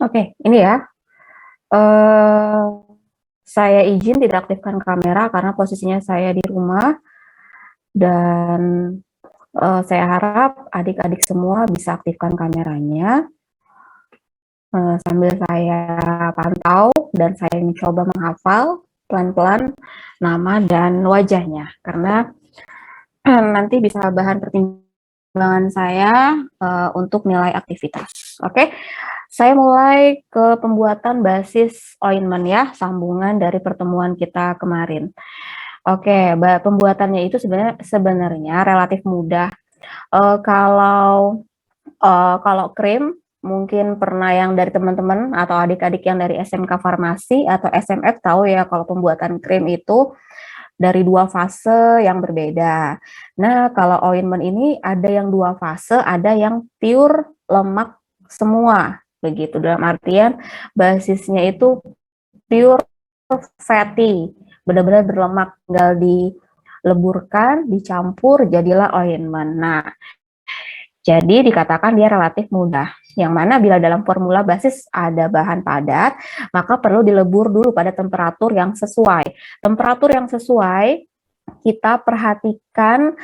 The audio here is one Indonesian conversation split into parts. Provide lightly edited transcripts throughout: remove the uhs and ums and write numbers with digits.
Oke, ini ya. eh saya izin tidak aktifkan kamera karena posisinya saya di rumah dan saya harap adik-adik semua bisa aktifkan kameranya sambil saya pantau dan saya mencoba menghafal pelan-pelan nama dan wajahnya karena nanti bisa bahan pertimbangan saya untuk nilai aktivitas. Oke, saya mulai ke pembuatan basis ointment ya, sambungan dari pertemuan kita kemarin. Oke, pembuatannya itu sebenarnya relatif mudah. Kalau krim mungkin pernah yang dari teman-teman atau adik-adik yang dari SMK Farmasi atau SMF tahu ya kalau pembuatan krim itu dari dua fase yang berbeda. Nah, kalau ointment ini ada yang dua fase, ada yang pure lemak semua. Begitu, dalam artian basisnya itu pure fatty, benar-benar berlemak, tinggal dileburkan, dicampur, jadilah ointment. Nah, jadi dikatakan dia relatif mudah. Yang mana bila dalam formula basis ada bahan padat, maka perlu dilebur dulu pada temperatur yang sesuai. Temperatur yang sesuai kita perhatikan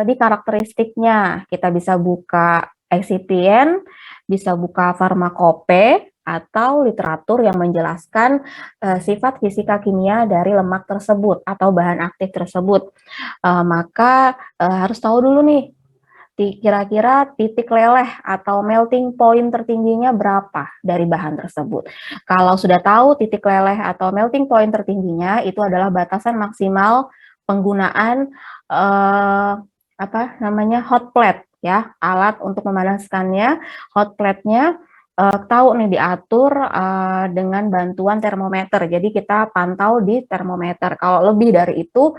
di karakteristiknya. Kita bisa buka excipient, bisa buka farmakope, atau literatur yang menjelaskan sifat fisika kimia dari lemak tersebut atau bahan aktif tersebut. Maka harus tahu dulu nih, kira-kira titik leleh atau melting point tertingginya berapa dari bahan tersebut. Kalau sudah tahu titik leleh atau melting point tertingginya, itu adalah batasan maksimal penggunaan hot plate ya, alat untuk memanaskannya. Hot plate-nya tahu nih diatur dengan bantuan termometer. Jadi kita pantau di termometer. Kalau lebih dari itu,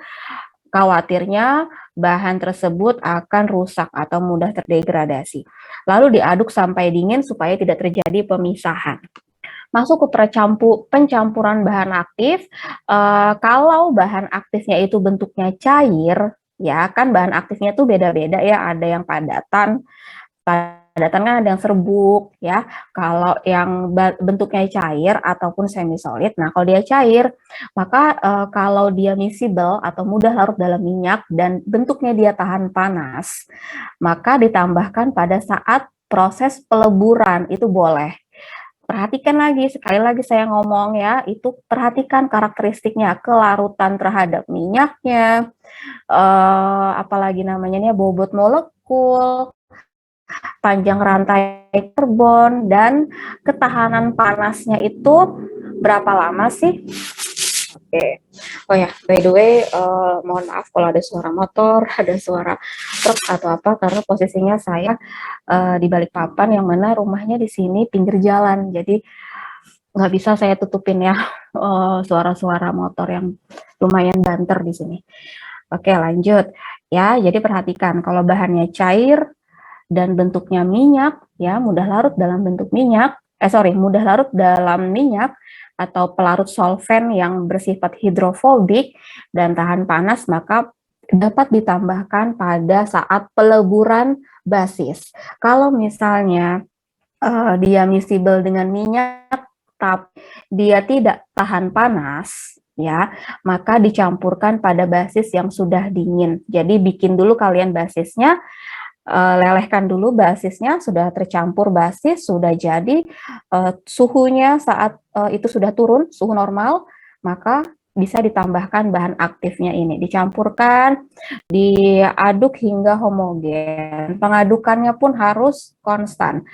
khawatirnya bahan tersebut akan rusak atau mudah terdegradasi. Lalu diaduk sampai dingin supaya tidak terjadi pemisahan. Masuk ke pencampuran bahan aktif. Kalau bahan aktifnya itu bentuknya cair, ya kan bahan aktifnya itu beda-beda ya. Ada yang padatan kan ada yang serbuk ya. Kalau yang bentuknya cair ataupun semi solid, nah kalau dia cair, maka kalau dia miscible atau mudah larut dalam minyak dan bentuknya dia tahan panas, maka ditambahkan pada saat proses peleburan itu boleh. Perhatikan lagi, sekali lagi saya ngomong ya, itu perhatikan karakteristiknya, kelarutan terhadap minyaknya, apalagi namanya nih, bobot molekul, panjang rantai karbon, dan ketahanan panasnya itu berapa lama sih? Oke. Oh ya, by the way, mohon maaf kalau ada suara motor, ada suara truk atau apa, karena posisinya saya di Balikpapan, yang mana rumahnya di sini pinggir jalan, jadi nggak bisa saya tutupin ya suara-suara motor yang lumayan banter di sini. Oke, lanjut ya. Jadi perhatikan kalau bahannya cair dan bentuknya minyak, ya mudah larut dalam bentuk minyak, mudah larut dalam minyak atau pelarut solvent yang bersifat hidrofobik dan tahan panas, maka dapat ditambahkan pada saat peleburan basis. Kalau misalnya dia miscible dengan minyak, tapi dia tidak tahan panas, ya, maka dicampurkan pada basis yang sudah dingin. Jadi bikin dulu kalian basisnya, lelehkan dulu basisnya, sudah tercampur basis, sudah jadi suhunya saat itu sudah turun, suhu normal, maka bisa ditambahkan bahan aktifnya ini, dicampurkan, diaduk hingga homogen. Pengadukannya pun harus konstan.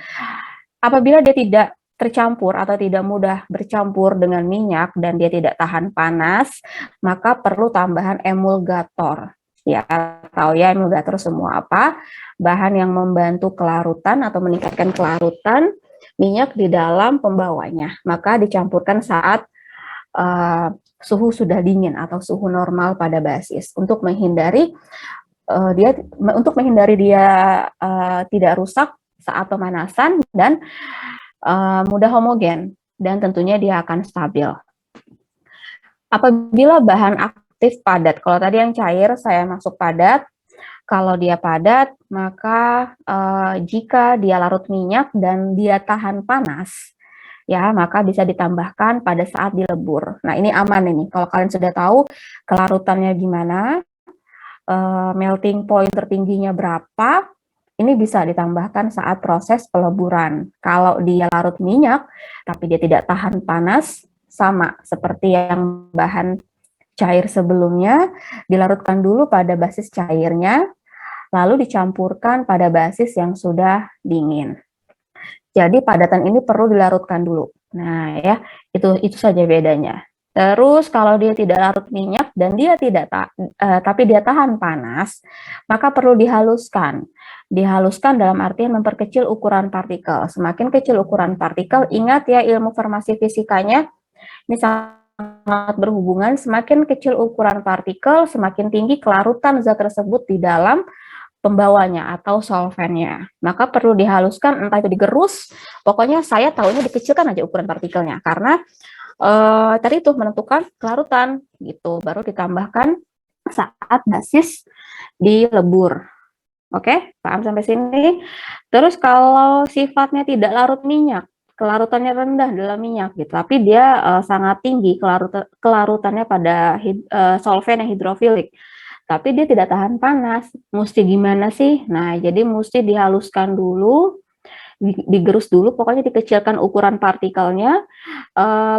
Apabila dia tidak tercampur atau tidak mudah bercampur dengan minyak dan dia tidak tahan panas, maka perlu tambahan emulgator. Ya, tahu ya emulgator semua apa? Bahan yang membantu kelarutan atau meningkatkan kelarutan minyak di dalam pembawanya. Maka dicampurkan saat suhu sudah dingin atau suhu normal pada basis untuk menghindari dia tidak rusak saat pemanasan dan mudah homogen, dan tentunya dia akan stabil. Apabila bahan aktif padat, kalau tadi yang cair saya masuk padat, Kalau dia padat, maka jika dia larut minyak dan dia tahan panas, ya maka bisa ditambahkan pada saat dilebur. Nah ini aman ini, kalau kalian sudah tahu kelarutannya gimana, melting point tertingginya berapa, ini bisa ditambahkan saat proses peleburan. Kalau dia larut minyak, tapi dia tidak tahan panas, sama seperti yang bahan cair sebelumnya, dilarutkan dulu pada basis cairnya, lalu dicampurkan pada basis yang sudah dingin. Jadi padatan ini perlu dilarutkan dulu. Nah ya, itu saja bedanya. Terus kalau dia tidak larut minyak dan dia tidak tapi dia tahan panas, maka perlu dihaluskan. Dihaluskan dalam artian memperkecil ukuran partikel. Semakin kecil ukuran partikel, ingat ya ilmu farmasi fisikanya, ini sangat berhubungan, semakin kecil ukuran partikel, semakin tinggi kelarutan zat tersebut di dalam pembawanya atau solvennya. Maka perlu dihaluskan, entah itu digerus, pokoknya saya tahunya dikecilkan aja ukuran partikelnya, karena tadi itu menentukan kelarutan gitu, baru ditambahkan saat basis dilebur. Oke, paham sampai sini? Terus kalau sifatnya tidak larut minyak, kelarutannya rendah dalam minyak gitu, tapi dia sangat tinggi kelarutannya pada solvent yang hidrofilik, tapi dia tidak tahan panas. Mesti gimana sih? Nah, jadi mesti dihaluskan dulu, digerus dulu, pokoknya dikecilkan ukuran partikelnya,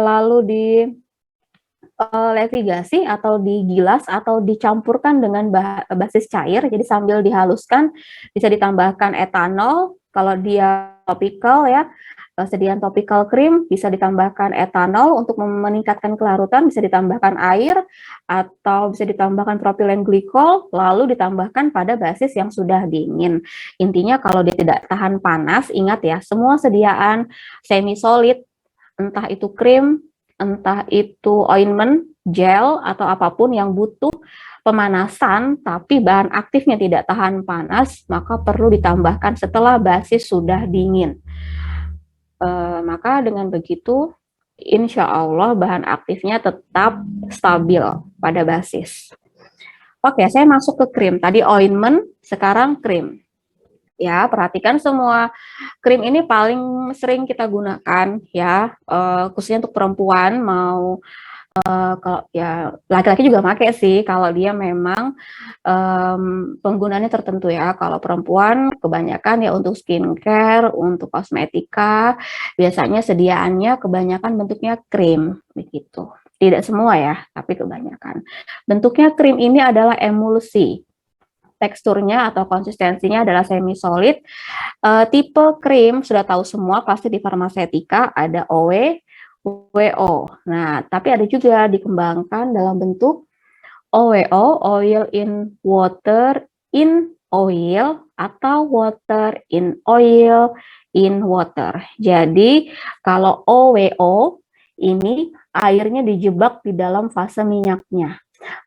lalu di levigasi atau digilas atau dicampurkan dengan basis cair, jadi sambil dihaluskan bisa ditambahkan etanol, kalau dia topikal ya, sediaan topikal krim bisa ditambahkan etanol untuk meningkatkan kelarutan, bisa ditambahkan air atau bisa ditambahkan propilen glikol, lalu ditambahkan pada basis yang sudah dingin. Intinya kalau dia tidak tahan panas, ingat ya, semua sediaan semi solid, entah itu krim, entah itu ointment, gel, atau apapun yang butuh pemanasan, tapi bahan aktifnya tidak tahan panas, maka perlu ditambahkan setelah basis sudah dingin. Maka dengan begitu, insya Allah bahan aktifnya tetap stabil pada basis. Oke, saya masuk ke krim. Tadi ointment, sekarang krim. Ya, perhatikan semua krim ini paling sering kita gunakan ya, khususnya untuk perempuan, mau kalau ya laki-laki juga pakai sih kalau dia memang penggunaannya tertentu ya. Kalau perempuan kebanyakan ya untuk skincare, untuk kosmetika, biasanya sediaannya kebanyakan bentuknya krim begitu. Tidak semua ya, tapi kebanyakan. Bentuknya krim ini adalah emulsi. Teksturnya atau konsistensinya adalah semi solid. Tipe krim sudah tahu semua pasti di farmasetika ada OW, WO. Nah, tapi ada juga dikembangkan dalam bentuk OWO, oil in water in oil, atau water in oil in water. Jadi, kalau OWO ini airnya dijebak di dalam fase minyaknya.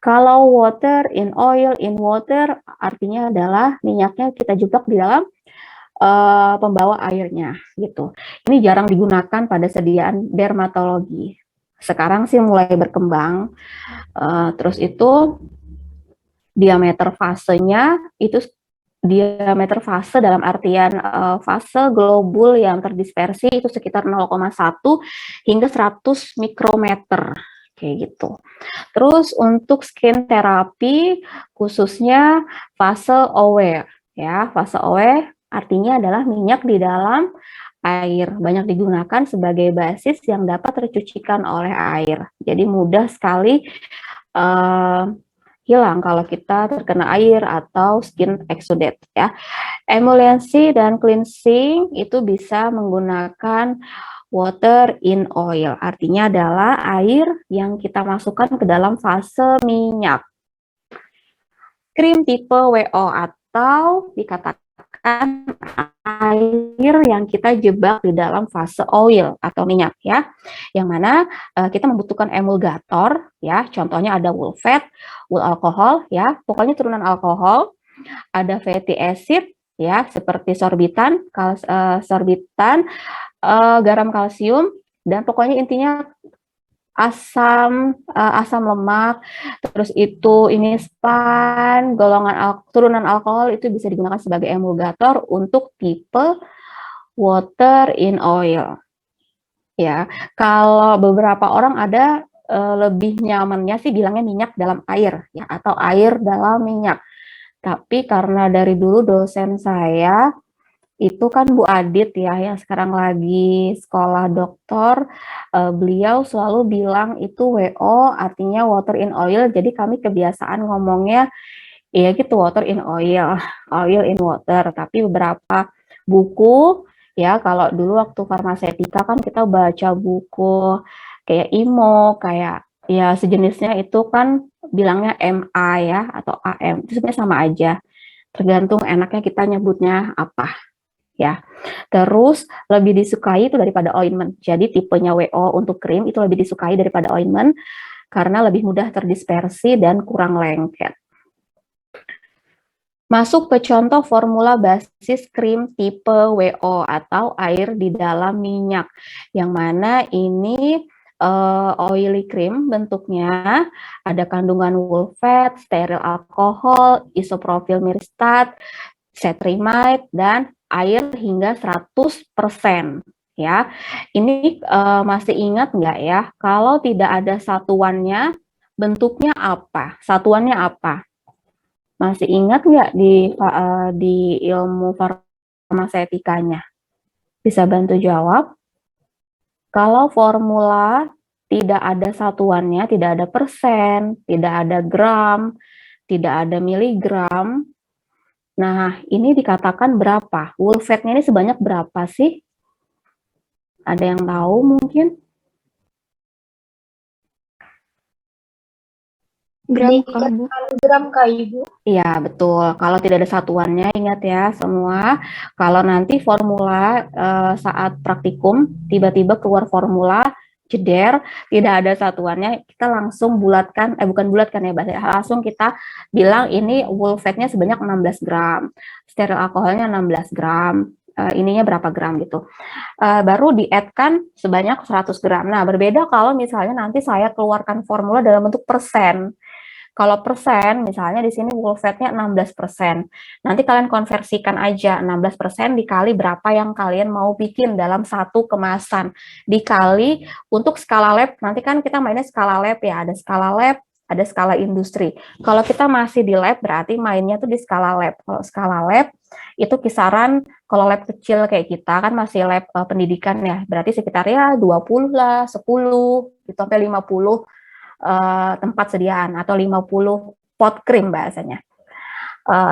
Kalau water in oil in water artinya adalah minyaknya kita jebak di dalam pembawa airnya gitu. Ini jarang digunakan pada sediaan dermatologi. Sekarang sih mulai berkembang. Terus itu diameter fasenya itu diameter fase dalam artian fase globul yang terdispersi itu sekitar 0,1 hingga 100 mikrometer kayak gitu. Terus untuk skin terapi khususnya fase aware ya, fase aware artinya adalah minyak di dalam air, banyak digunakan sebagai basis yang dapat tercucikan oleh air. Jadi mudah sekali hilang kalau kita terkena air atau skin exudate ya. Emulsi dan cleansing itu bisa menggunakan water in oil, artinya adalah air yang kita masukkan ke dalam fase minyak. Krim tipe WO atau dikatakan air yang kita jebak di dalam fase oil atau minyak ya, yang mana kita membutuhkan emulgator ya, contohnya ada wool fat, wool alkohol ya, pokoknya turunan alkohol, ada fatty acid ya seperti sorbitan, garam kalsium, dan pokoknya intinya asam lemak, terus itu ini span, turunan alkohol itu bisa digunakan sebagai emulgator untuk tipe water in oil. Ya, kalau beberapa orang ada lebih nyamannya sih bilangnya minyak dalam air ya atau air dalam minyak. Tapi karena dari dulu dosen saya itu kan Bu Adit ya yang sekarang lagi sekolah doktor, beliau selalu bilang itu WO artinya water in oil, jadi kami kebiasaan ngomongnya ya gitu water in oil, oil in water. Tapi beberapa buku ya kalau dulu waktu farmasetika kan kita baca buku kayak IMO, kayak ya sejenisnya itu kan bilangnya MA ya atau AM, itu sebenarnya sama aja. Tergantung enaknya kita nyebutnya apa ya. Terus lebih disukai itu daripada ointment. Jadi tipenya WO untuk krim itu lebih disukai daripada ointment karena lebih mudah terdispersi dan kurang lengket. Masuk ke contoh formula basis krim tipe WO atau air di dalam minyak. Yang mana ini oily cream bentuknya, ada kandungan wool-fat, steril alkohol, isopropyl myristat, cetrimide, dan air hingga 100%. Ya, ini masih ingat nggak ya? Kalau tidak ada satuannya, bentuknya apa? Satuannya apa? Masih ingat nggak di ilmu farmasetikanya? Bisa bantu jawab? Kalau formula tidak ada satuannya, tidak ada persen, tidak ada gram, tidak ada miligram. Nah, ini dikatakan berapa? Wool fat-nya ini sebanyak berapa sih? Ada yang tahu mungkin? Gram kah, Bu? Gram kah Ibu? Iya, betul. Kalau tidak ada satuannya, ingat ya semua, kalau nanti formula saat praktikum, tiba-tiba keluar formula, jeder, tidak ada satuannya, kita langsung bulatkan, bukan bulatkan ya, langsung kita bilang ini wool fat-nya sebanyak 16 gram, steril alkoholnya 16 gram, ininya berapa gram gitu. Baru di-add-kan sebanyak 100 gram. Nah, berbeda kalau misalnya nanti saya keluarkan formula dalam bentuk persen. Kalau persen, misalnya di sini wool fat-nya 16%. Nanti kalian konversikan aja 16% dikali berapa yang kalian mau bikin dalam satu kemasan. Dikali untuk skala lab, nanti kan kita mainnya skala lab ya, ada skala lab, ada skala industri. Kalau kita masih di lab, berarti mainnya tuh di skala lab. Kalau skala lab, itu kisaran, kalau lab kecil kayak kita, kan masih lab pendidikan ya, berarti sekitar ya 20 lah, 10, gitu, sampai 50 tempat sediaan atau 50 pot krim bahasanya.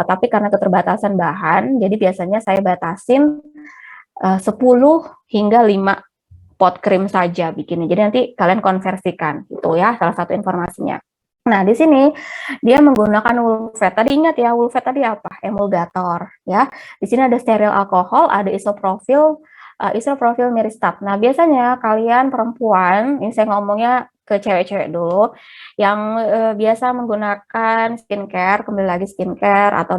Tapi karena keterbatasan bahan, jadi biasanya saya batasin 10 hingga 5 pot krim saja bikinnya. Jadi nanti kalian konversikan, gitu ya, salah satu informasinya. Nah, di sini dia menggunakan wool fat. Tadi ingat ya, wool fat tadi apa? Emulgator, ya. Di sini ada steril alkohol, ada isopropyl myristat. Nah, biasanya kalian perempuan, ini saya ngomongnya ke cewek-cewek dulu, yang biasa menggunakan skincare, kembali lagi skincare atau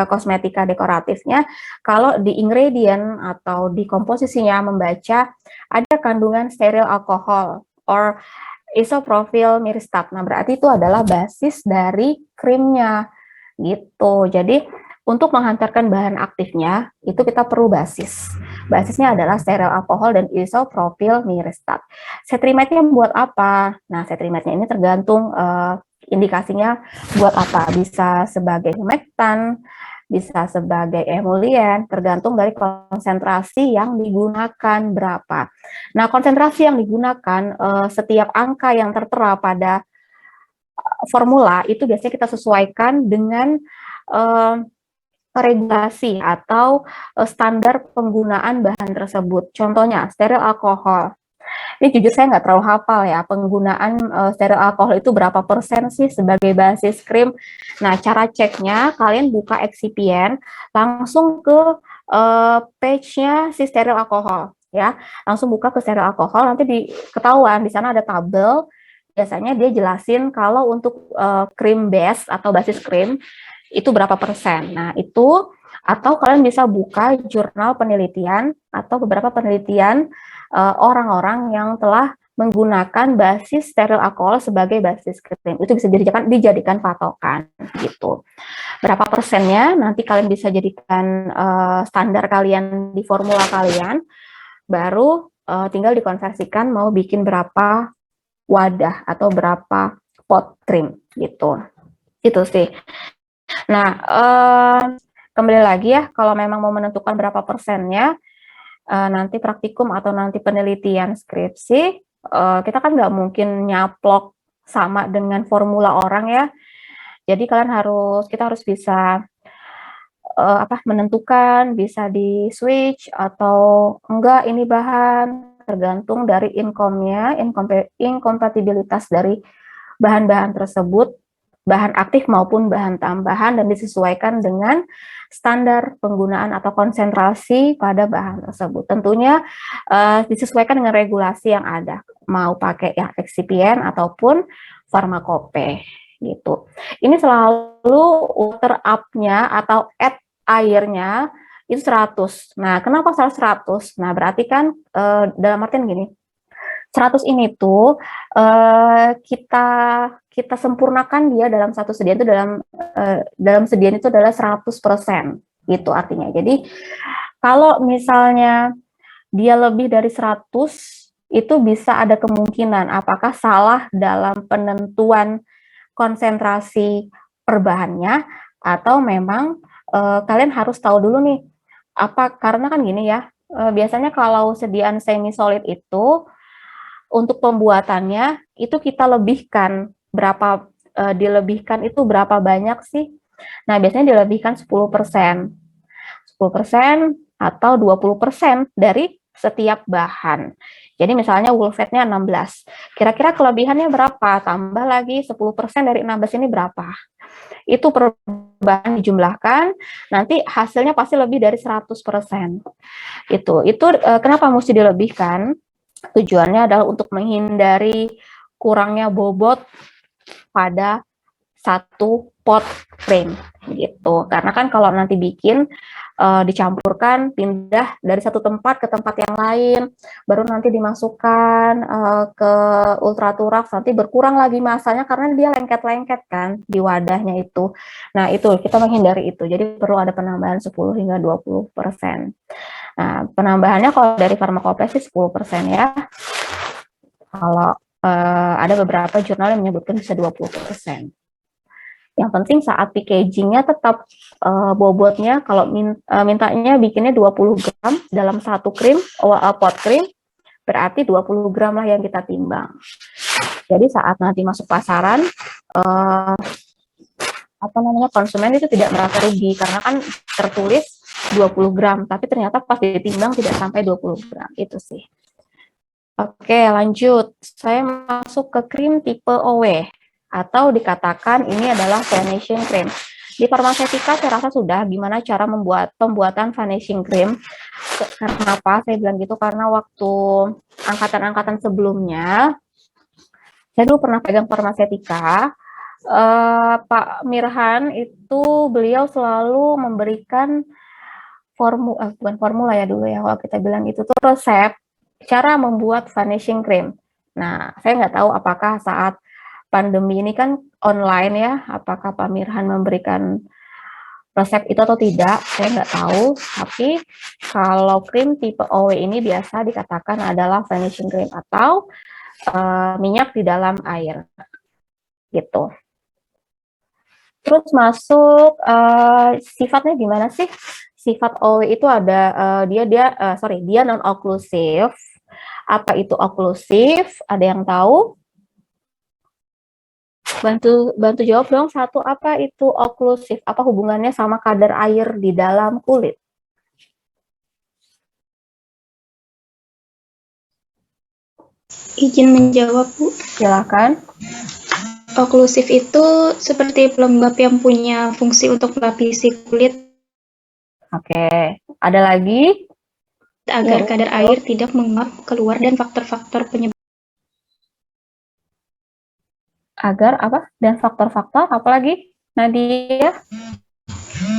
kosmetika dekoratifnya, kalau di ingredient atau di komposisinya membaca ada kandungan steril alkohol or isopropyl myristat. Nah, berarti itu adalah basis dari krimnya gitu. Jadi untuk menghantarkan bahan aktifnya itu kita perlu basis. Basisnya adalah steril alkohol dan isopropyl myristat. Cetrimide-nya buat apa? Nah, cetrimide-nya ini tergantung indikasinya buat apa. Bisa sebagai humektan, bisa sebagai emulien, tergantung dari konsentrasi yang digunakan berapa. Nah, konsentrasi yang digunakan setiap angka yang tertera pada formula itu biasanya kita sesuaikan dengan regulasi atau standar penggunaan bahan tersebut. Contohnya, steril alkohol. Ini jujur saya nggak terlalu hafal ya, penggunaan steril alkohol itu berapa persen sih sebagai basis krim. Nah, cara ceknya, kalian buka excipient, langsung ke page-nya si steril alkohol. Ya, langsung buka ke steril alkohol, nanti ketahuan di sana ada tabel. Biasanya dia jelasin kalau untuk krim base atau basis krim, itu berapa persen. Nah, itu atau kalian bisa buka jurnal penelitian atau beberapa penelitian orang-orang yang telah menggunakan basis steril alkohol sebagai basis krim. Itu bisa dijadikan patokan gitu. Berapa persennya nanti kalian bisa jadikan standar kalian di formula kalian, baru tinggal dikonversikan mau bikin berapa wadah atau berapa pot krim gitu. Itu sih. Nah, kembali lagi ya, kalau memang mau menentukan berapa persennya, nanti praktikum atau nanti penelitian skripsi, kita kan nggak mungkin nyaplok sama dengan formula orang ya. Jadi kita harus bisa menentukan, bisa di switch atau enggak ini bahan, tergantung dari income-nya, inkompatibilitas dari bahan-bahan tersebut, bahan aktif maupun bahan tambahan, dan disesuaikan dengan standar penggunaan atau konsentrasi pada bahan tersebut. Tentunya disesuaikan dengan regulasi yang ada, mau pakai yang eksipien ataupun farmakope gitu. Ini selalu water up-nya atau add airnya itu 100. Nah, kenapa selalu 100? Nah, berarti kan dalam artian gini, 100 ini tuh kita sempurnakan dia dalam satu sedian itu dalam sedian itu adalah 100% gitu artinya. Jadi kalau misalnya dia lebih dari 100 itu bisa ada kemungkinan apakah salah dalam penentuan konsentrasi perbahannya atau memang kalian harus tahu dulu nih karena kan gini ya, biasanya kalau sediaan semi solid itu untuk pembuatannya itu kita lebihkan dilebihkan itu berapa banyak sih? Nah, biasanya dilebihkan 10%. 10% atau 20% dari setiap bahan. Jadi misalnya wool fatnya 16. Kira-kira kelebihannya berapa? Tambah lagi 10% dari 16 ini berapa? Itu per bahan dijumlahkan, nanti hasilnya pasti lebih dari 100%. Itu kenapa mesti dilebihkan? Tujuannya adalah untuk menghindari kurangnya bobot pada satu pot frame gitu. Karena kan kalau nanti bikin dicampurkan, pindah dari satu tempat ke tempat yang lain, baru nanti dimasukkan ke ultraturaf, nanti berkurang lagi masanya karena dia lengket-lengket kan di wadahnya itu. Nah, itu kita menghindari itu. Jadi perlu ada penambahan 10 hingga 20%. Nah, penambahannya kalau dari farmakope sih 10% ya. Kalau ada beberapa jurnal yang menyebutkan bisa 20%. Yang penting saat packagingnya tetap bobotnya, kalau mintanya bikinnya 20 gram dalam satu krim, pot krim, berarti 20 gram lah yang kita timbang. Jadi saat nanti masuk pasaran, konsumen itu tidak merasa rugi, karena kan tertulis 20 gram, tapi ternyata pas ditimbang tidak sampai 20 gram, itu sih. Oke, lanjut. Saya masuk ke krim tipe OW, atau dikatakan ini adalah vanishing cream. Di farmaseutika saya rasa sudah gimana cara pembuatan vanishing cream. Kenapa saya bilang gitu? Karena waktu angkatan-angkatan sebelumnya, saya dulu pernah pegang farmaseutika, Pak Mirhan itu beliau selalu memberikan bukan formula ya dulu ya, kalau kita bilang itu tuh resep cara membuat vanishing cream. Nah, saya nggak tahu apakah saat pandemi ini kan online ya, apakah Pak Mirhan memberikan resep itu atau tidak, saya nggak tahu. Tapi kalau krim tipe OW ini biasa dikatakan adalah vanishing cream atau minyak di dalam air, gitu. Terus masuk sifatnya gimana sih? Sifat OW itu ada dia non-oklusif. Apa itu oklusif? Ada yang tahu? Bantu jawab dong satu, apa itu oklusif? Apa hubungannya sama kadar air di dalam kulit? Izin menjawab, Bu. Silakan. Oklusif itu seperti pelembab yang punya fungsi untuk melapisi kulit. Oke, ada lagi? Agar kadar air tidak menguap keluar dan faktor-faktor penyebab. Agar apa? Dan faktor-faktor apa lagi, Nadia?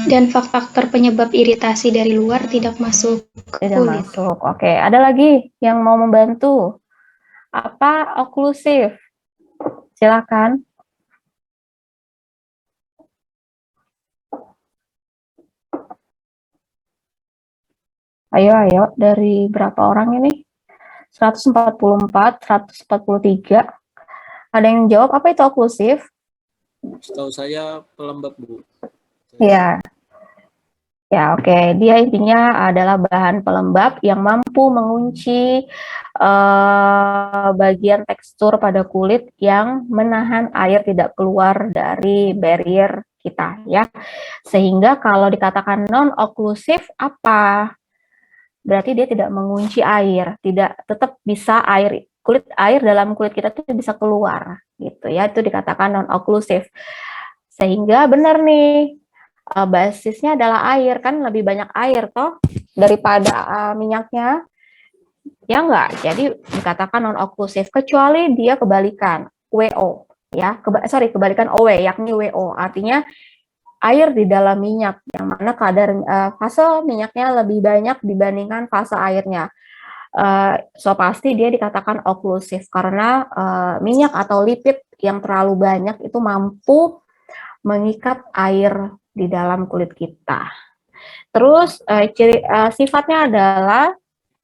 Dan faktor penyebab iritasi dari luar tidak masuk ke Tidak kulit. masuk. Oke, ada lagi yang mau membantu? Apa oklusif? Silakan. Ayo, dari berapa orang ini? 144, 143. Ada yang jawab apa itu oklusif? Setahu saya pelembab, Bu. Ya. Ya, oke. Dia intinya adalah bahan pelembab yang mampu mengunci bagian tekstur pada kulit yang menahan air tidak keluar dari barrier kita, ya. Sehingga kalau dikatakan non-oklusif apa? Berarti dia tidak mengunci air, tidak tetap bisa air dalam kulit kita tuh bisa keluar, gitu ya. Itu dikatakan non-oklusif. Sehingga benar nih, basisnya adalah air, kan lebih banyak air toh daripada minyaknya, ya enggak? Jadi dikatakan non-oklusif, kecuali dia kebalikan, WO, ya, kebalikan OW, yakni WO, artinya air di dalam minyak, yang mana kadar fase minyaknya lebih banyak dibandingkan fase airnya. So pasti dia dikatakan oklusif, karena minyak atau lipid yang terlalu banyak itu mampu mengikat air di dalam kulit kita. Terus sifatnya adalah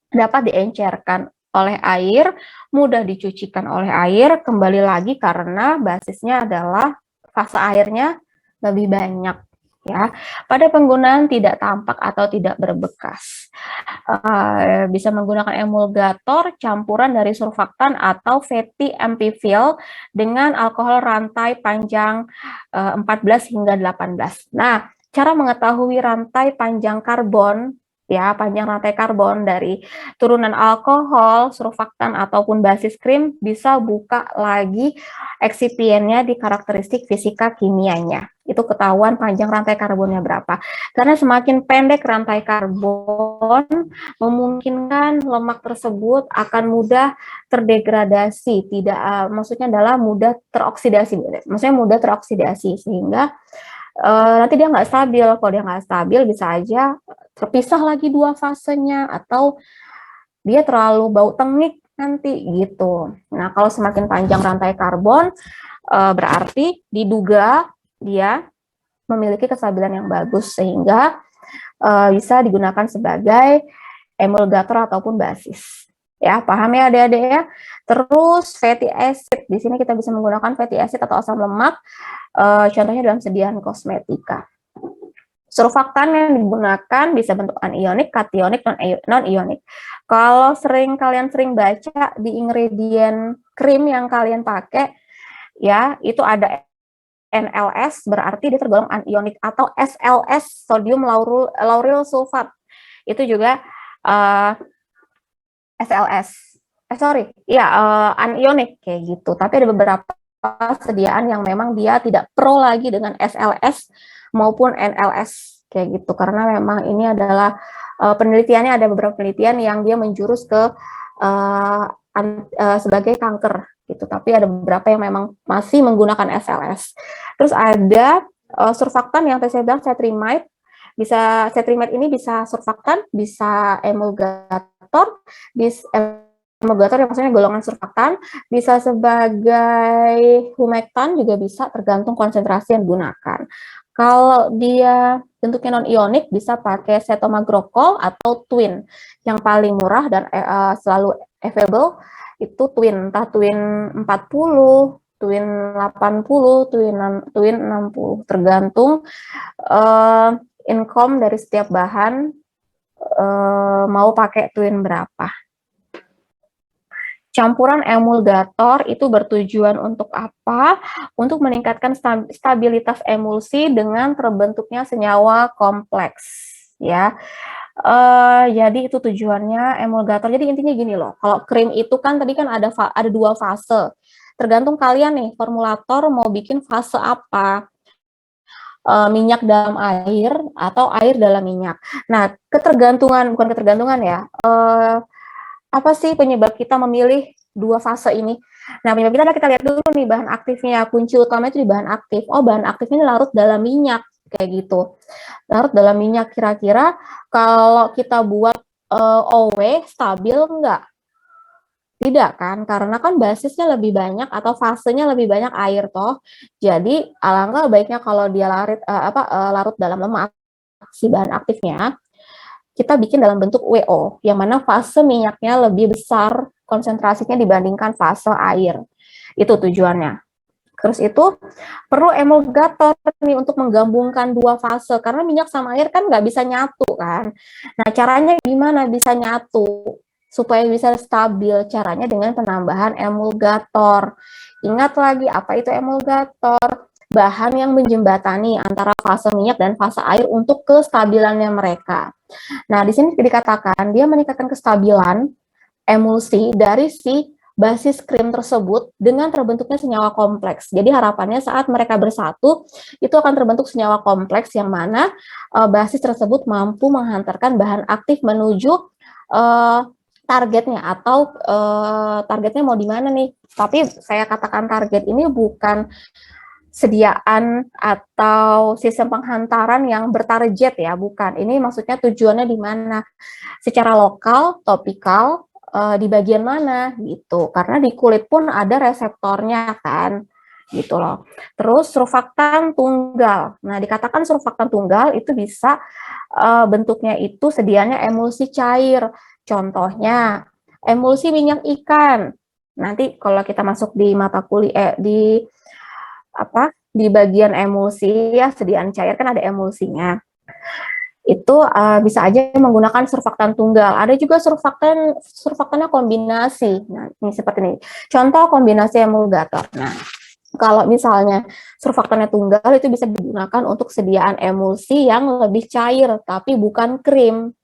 dapat diencerkan oleh air, mudah dicucikan oleh air, kembali lagi karena basisnya adalah fase airnya lebih banyak, ya. Pada penggunaan tidak tampak atau tidak berbekas. Bisa menggunakan emulgator campuran dari surfaktan atau fatty amphiphil dengan alkohol rantai panjang 14 hingga 18. Nah, cara mengetahui rantai panjang karbon, ya, panjang rantai karbon dari turunan alkohol, surfaktan ataupun basis krim, bisa buka lagi eksipiennya di karakteristik fisika kimianya. Itu ketahuan panjang rantai karbonnya berapa. Karena semakin pendek rantai karbon, memungkinkan lemak tersebut akan mudah terdegradasi, tidak maksudnya adalah mudah teroksidasi, maksudnya mudah teroksidasi, sehingga nanti dia nggak stabil. Kalau dia nggak stabil, bisa aja terpisah lagi dua fasenya, atau dia terlalu bau tengik nanti, gitu. Nah, kalau semakin panjang rantai karbon, berarti diduga dia memiliki kestabilan yang bagus, sehingga bisa digunakan sebagai emulgator ataupun basis. Ya, paham ya adik-adik ya? Terus fatty acid, di sini kita bisa menggunakan fatty acid atau asam lemak, contohnya dalam sediaan kosmetika. Surfaktan yang digunakan bisa bentuk anionik, kationik, non-ionik. Kalau kalian sering baca di ingredient krim yang kalian pakai, ya, itu ada NLS, berarti dia tergolong anionik, atau SLS, sodium lauryl sulfat, itu juga SLS. Anionik kayak gitu. Tapi ada beberapa sediaan yang memang dia tidak pro lagi dengan SLS maupun NLS kayak gitu, karena memang ini adalah penelitiannya, ada beberapa penelitian yang dia menjurus ke sebagai kanker gitu, tapi ada beberapa yang memang masih menggunakan SLS. Terus ada surfaktan yang tadi saya bilang cetrimide, bisa cetrimide ini bisa surfaktan, bisa emulgator, emulgator yang maksudnya golongan surfaktan, bisa sebagai humektan juga bisa, tergantung konsentrasi yang digunakan. Kalau dia bentuknya non-ionik, bisa pakai cetomagrokol atau twin. Yang paling murah dan selalu available itu twin, entah twin 40, twin 80, twin 60, tergantung income dari setiap bahan, mau pakai twin berapa. Campuran emulgator itu bertujuan untuk apa? Untuk meningkatkan stabilitas emulsi dengan terbentuknya senyawa kompleks, ya. Jadi itu tujuannya emulgator. Jadi intinya gini loh, kalau krim itu kan tadi kan ada dua fase. Tergantung kalian nih, formulator mau bikin fase apa. Minyak dalam air atau air dalam minyak. Nah, bukan ketergantungan ya. Apa sih penyebab kita memilih dua fase ini? Nah, penyebab kita adalah, kita lihat dulu nih bahan aktifnya. Kunci utama itu di bahan aktif. Oh, bahan aktifnya larut dalam minyak, kayak gitu. Larut dalam minyak, kira-kira kalau kita buat OW stabil enggak? Tidak kan, karena kan basisnya lebih banyak atau fasenya lebih banyak air toh. Jadi alangkah baiknya kalau dia larut dalam lemak si bahan aktifnya, kita bikin dalam bentuk WO, yang mana fase minyaknya lebih besar konsentrasinya dibandingkan fase air. Itu tujuannya. Terus itu perlu emulgator nih untuk menggabungkan dua fase, karena minyak sama air kan nggak bisa nyatu kan. Nah, caranya gimana bisa nyatu? Supaya bisa stabil, caranya dengan penambahan emulgator. Ingat lagi, apa itu emulgator? Bahan yang menjembatani antara fase minyak dan fase air untuk kestabilannya mereka. Nah, di sini dikatakan dia meningkatkan kestabilan emulsi dari si basis krim tersebut dengan terbentuknya senyawa kompleks. Jadi harapannya saat mereka bersatu, itu akan terbentuk senyawa kompleks yang mana basis tersebut mampu menghantarkan bahan aktif menuju targetnya, atau targetnya mau di mana nih. Tapi saya katakan target ini bukan sediaan atau sistem penghantaran yang bertarget ya, bukan. Ini maksudnya tujuannya di mana? Secara lokal, topikal, di bagian mana gitu. Karena di kulit pun ada reseptornya kan, gitu loh. Terus surfaktan tunggal. Nah, dikatakan surfaktan tunggal itu bisa bentuknya itu sedianya emulsi cair. Contohnya emulsi minyak ikan. Nanti kalau kita masuk di mata kuliah di bagian emulsi ya, sediaan cair kan ada emulsinya. Itu bisa aja menggunakan surfaktan tunggal. Ada juga surfaktannya kombinasi. Nah, ini seperti ini. Contoh kombinasi emulgator. Nah, kalau misalnya surfaktannya tunggal itu bisa digunakan untuk sediaan emulsi yang lebih cair, tapi bukan krim.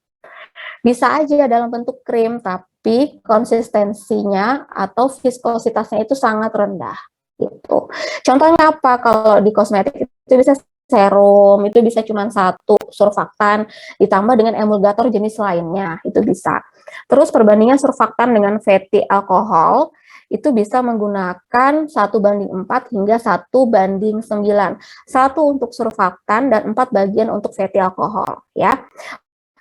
Bisa aja dalam bentuk krim, tapi konsistensinya atau viskositasnya itu sangat rendah. Gitu. Contohnya apa? Kalau di kosmetik itu bisa serum, itu bisa cuma satu surfaktan ditambah dengan emulgator jenis lainnya, itu bisa. Terus perbandingan surfaktan dengan fatty alkohol itu bisa menggunakan 1:4 hingga 1:9. 1 untuk surfaktan dan 4 bagian untuk fatty alkohol ya.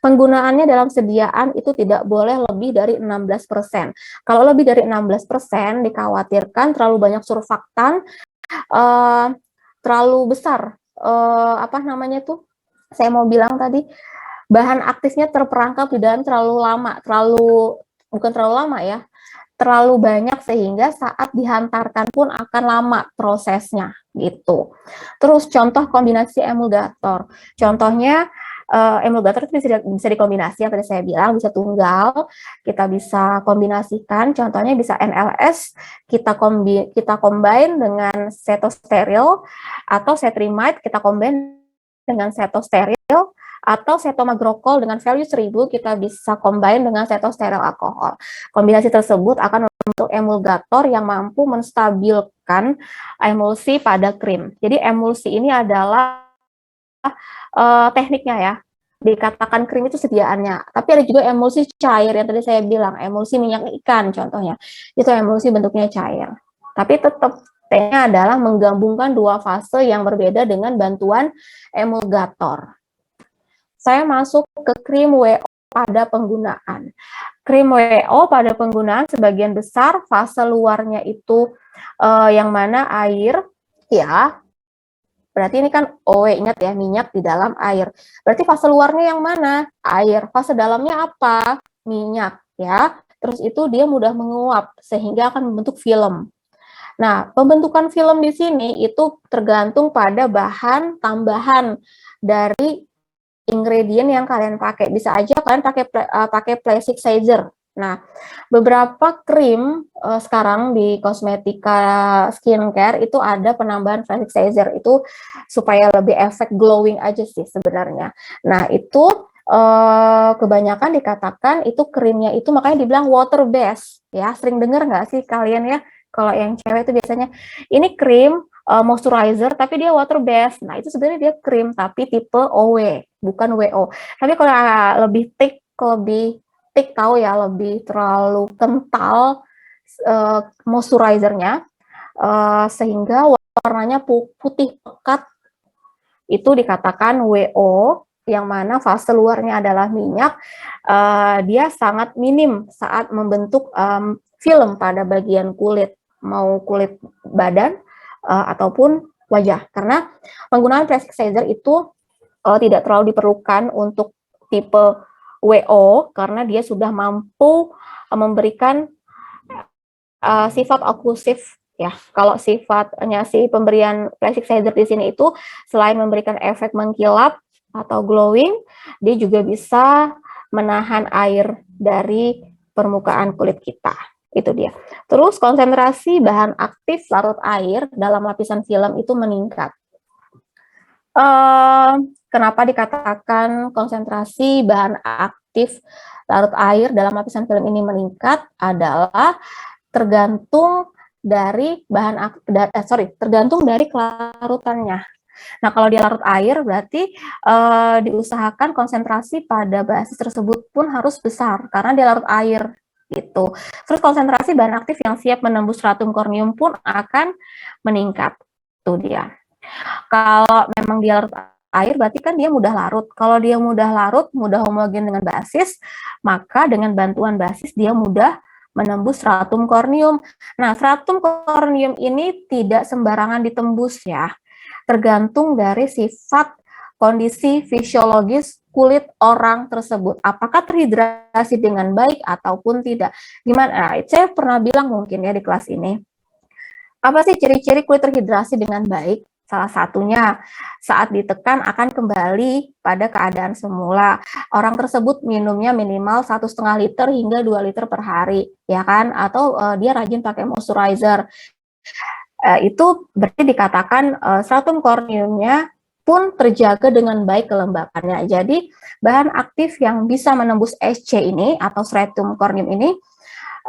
Penggunaannya dalam sediaan itu tidak boleh lebih dari 16%. Kalau lebih dari 16%, dikhawatirkan terlalu banyak surfaktan, terlalu besar, saya mau bilang tadi, bahan aktifnya terperangkap di dalam terlalu lama, bukan terlalu lama ya, terlalu banyak sehingga saat dihantarkan pun akan lama prosesnya, gitu. Terus contoh kombinasi emulgator. Contohnya, emulgator itu bisa dikombinasi, yang tadi saya bilang, bisa tunggal, kita bisa kombinasikan, contohnya bisa NLS, kita combine dengan cetosteril, atau cetrimide, kita combine dengan cetosteril, atau cetomagrokol dengan value 1000, kita bisa combine dengan cetosteril alkohol. Kombinasi tersebut akan membentuk emulgator yang mampu menstabilkan emulsi pada krim. Jadi emulsi ini adalah tekniknya ya, dikatakan krim itu sediaannya, tapi ada juga emulsi cair yang tadi saya bilang, emulsi minyak ikan contohnya, itu emulsi bentuknya cair, tapi tetap T-nya adalah menggabungkan dua fase yang berbeda dengan bantuan emulgator. Saya masuk ke krim WO pada penggunaan. Krim WO pada penggunaan sebagian besar fase luarnya itu yang mana air ya. Berarti ini kan OW, ingat ya, minyak di dalam air. Berarti fase luarnya yang mana? Air. Fase dalamnya apa? Minyak, ya. Terus itu dia mudah menguap, sehingga akan membentuk film. Nah, pembentukan film di sini itu tergantung pada bahan tambahan dari ingredient yang kalian pakai. Bisa aja kalian pakai plastic sizer. Nah, beberapa krim sekarang di kosmetika skincare itu ada penambahan plastic sizer, itu supaya lebih efek glowing aja sih sebenarnya. Nah, itu kebanyakan dikatakan itu krimnya itu makanya dibilang water based ya. Sering dengar nggak sih kalian ya, kalau yang cewek itu biasanya ini krim moisturizer tapi dia water based. Nah, itu sebenarnya dia krim tapi tipe OW, bukan WO. Tapi kalau lebih thick tahu ya, lebih terlalu kental moisturizernya sehingga warnanya putih pekat, itu dikatakan WO. yang mana fase luarnya adalah minyak, dia sangat minim saat membentuk film pada bagian kulit, mau kulit badan ataupun wajah. Karena penggunaan plastic scissor itu tidak terlalu diperlukan untuk tipe WO karena dia sudah mampu memberikan sifat oklusif ya. Kalau sifatnya si pemberian plastic scissor di sini itu selain memberikan efek mengkilap atau glowing, dia juga bisa menahan air dari permukaan kulit kita. Itu dia. Terus konsentrasi bahan aktif larut air dalam lapisan film itu meningkat. Kenapa dikatakan konsentrasi bahan aktif larut air dalam lapisan film ini meningkat adalah tergantung dari tergantung dari kelarutannya. Nah, kalau dia larut air berarti diusahakan konsentrasi pada basis tersebut pun harus besar karena dia larut air gitu. Terus konsentrasi bahan aktif yang siap menembus stratum corneum pun akan meningkat. Itu dia. Kalau memang dia larut air, berarti kan dia mudah larut. Kalau dia mudah larut, mudah homogen dengan basis, maka dengan bantuan basis dia mudah menembus stratum corneum. Nah, stratum corneum ini tidak sembarangan ditembus ya. Tergantung dari sifat kondisi fisiologis kulit orang tersebut. Apakah terhidrasi dengan baik ataupun tidak. Gimana? Nah, saya pernah bilang mungkin ya di kelas ini. Apa sih ciri-ciri kulit terhidrasi dengan baik? Salah satunya saat ditekan akan kembali pada keadaan semula. Orang tersebut minumnya minimal 1,5 liter hingga 2 liter per hari, ya kan? Atau dia rajin pakai moisturizer. Itu berarti dikatakan stratum corneumnya pun terjaga dengan baik kelembapannya. Jadi bahan aktif yang bisa menembus SC ini atau stratum corneum ini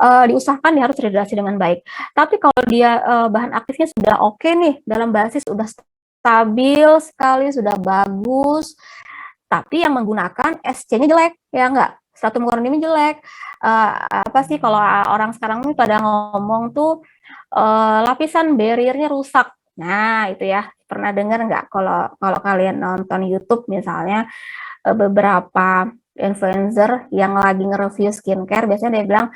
diusahakan dia harus terhidrasi dengan baik. Tapi kalau dia bahan aktifnya sudah oke nih, dalam basis sudah stabil sekali, sudah bagus, tapi yang menggunakan SC-nya jelek, ya enggak? Stratum corneum jelek. Apa sih kalau orang sekarang ini pada ngomong tuh lapisan barriernya rusak. Nah, itu ya. Pernah dengar nggak kalau kalian nonton YouTube misalnya beberapa influencer yang lagi nge-review skincare, biasanya dia bilang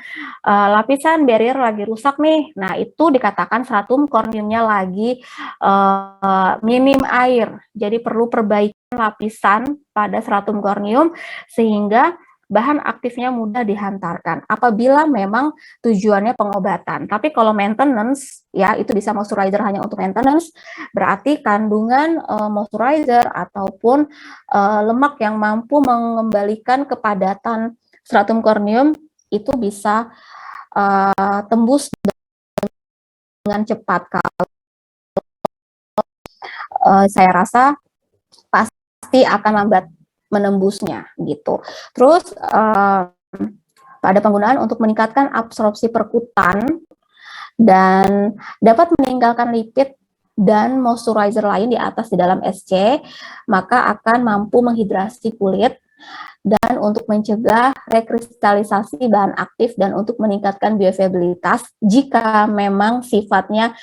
lapisan barrier lagi rusak nih. Nah, itu dikatakan stratum corneumnya lagi minim air. Jadi perlu perbaikan lapisan pada stratum corneum sehingga bahan aktifnya mudah dihantarkan. Apabila memang tujuannya pengobatan. Tapi kalau maintenance, ya itu bisa moisturizer hanya untuk maintenance, berarti kandungan moisturizer ataupun lemak yang mampu mengembalikan kepadatan stratum corneum itu bisa tembus dengan cepat. Kalau saya rasa pasti akan lambat menembusnya gitu. Terus pada penggunaan untuk meningkatkan absorpsi perkutan dan dapat meninggalkan lipid dan moisturizer lain di atas di dalam SC, maka akan mampu menghidrasi kulit dan untuk mencegah rekristalisasi bahan aktif dan untuk meningkatkan bioavailabilitas jika memang sifatnya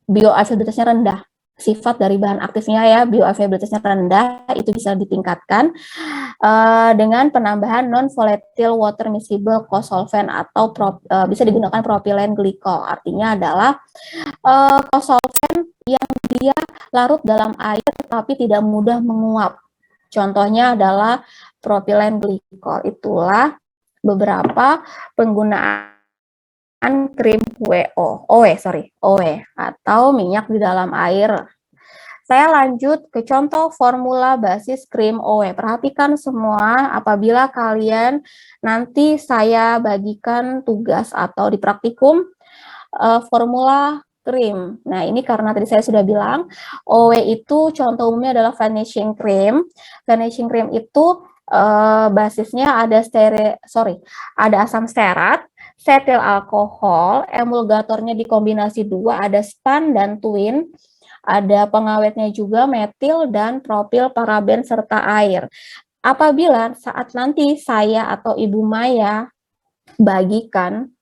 bioavailabilitasnya rendah. Sifat dari bahan aktifnya ya, bioavailabilitasnya rendah, itu bisa ditingkatkan dengan penambahan non-volatile water miscible cosolvent atau bisa digunakan propylene glycol. Artinya adalah cosolvent yang dia larut dalam air tapi tidak mudah menguap. Contohnya adalah propylene glycol. Itulah beberapa penggunaan krim OE atau minyak di dalam air. Saya lanjut ke contoh formula basis krim OE. Perhatikan semua apabila kalian nanti saya bagikan tugas atau di praktikum formula krim. Nah, ini karena tadi saya sudah bilang OE itu contoh umumnya adalah vanishing cream. Vanishing cream itu basisnya ada asam stearat, setil alkohol, emulgatornya dikombinasi dua, ada span dan twin, ada pengawetnya juga metil dan propil paraben serta air. Apabila saat nanti saya atau Ibu Maya bagikan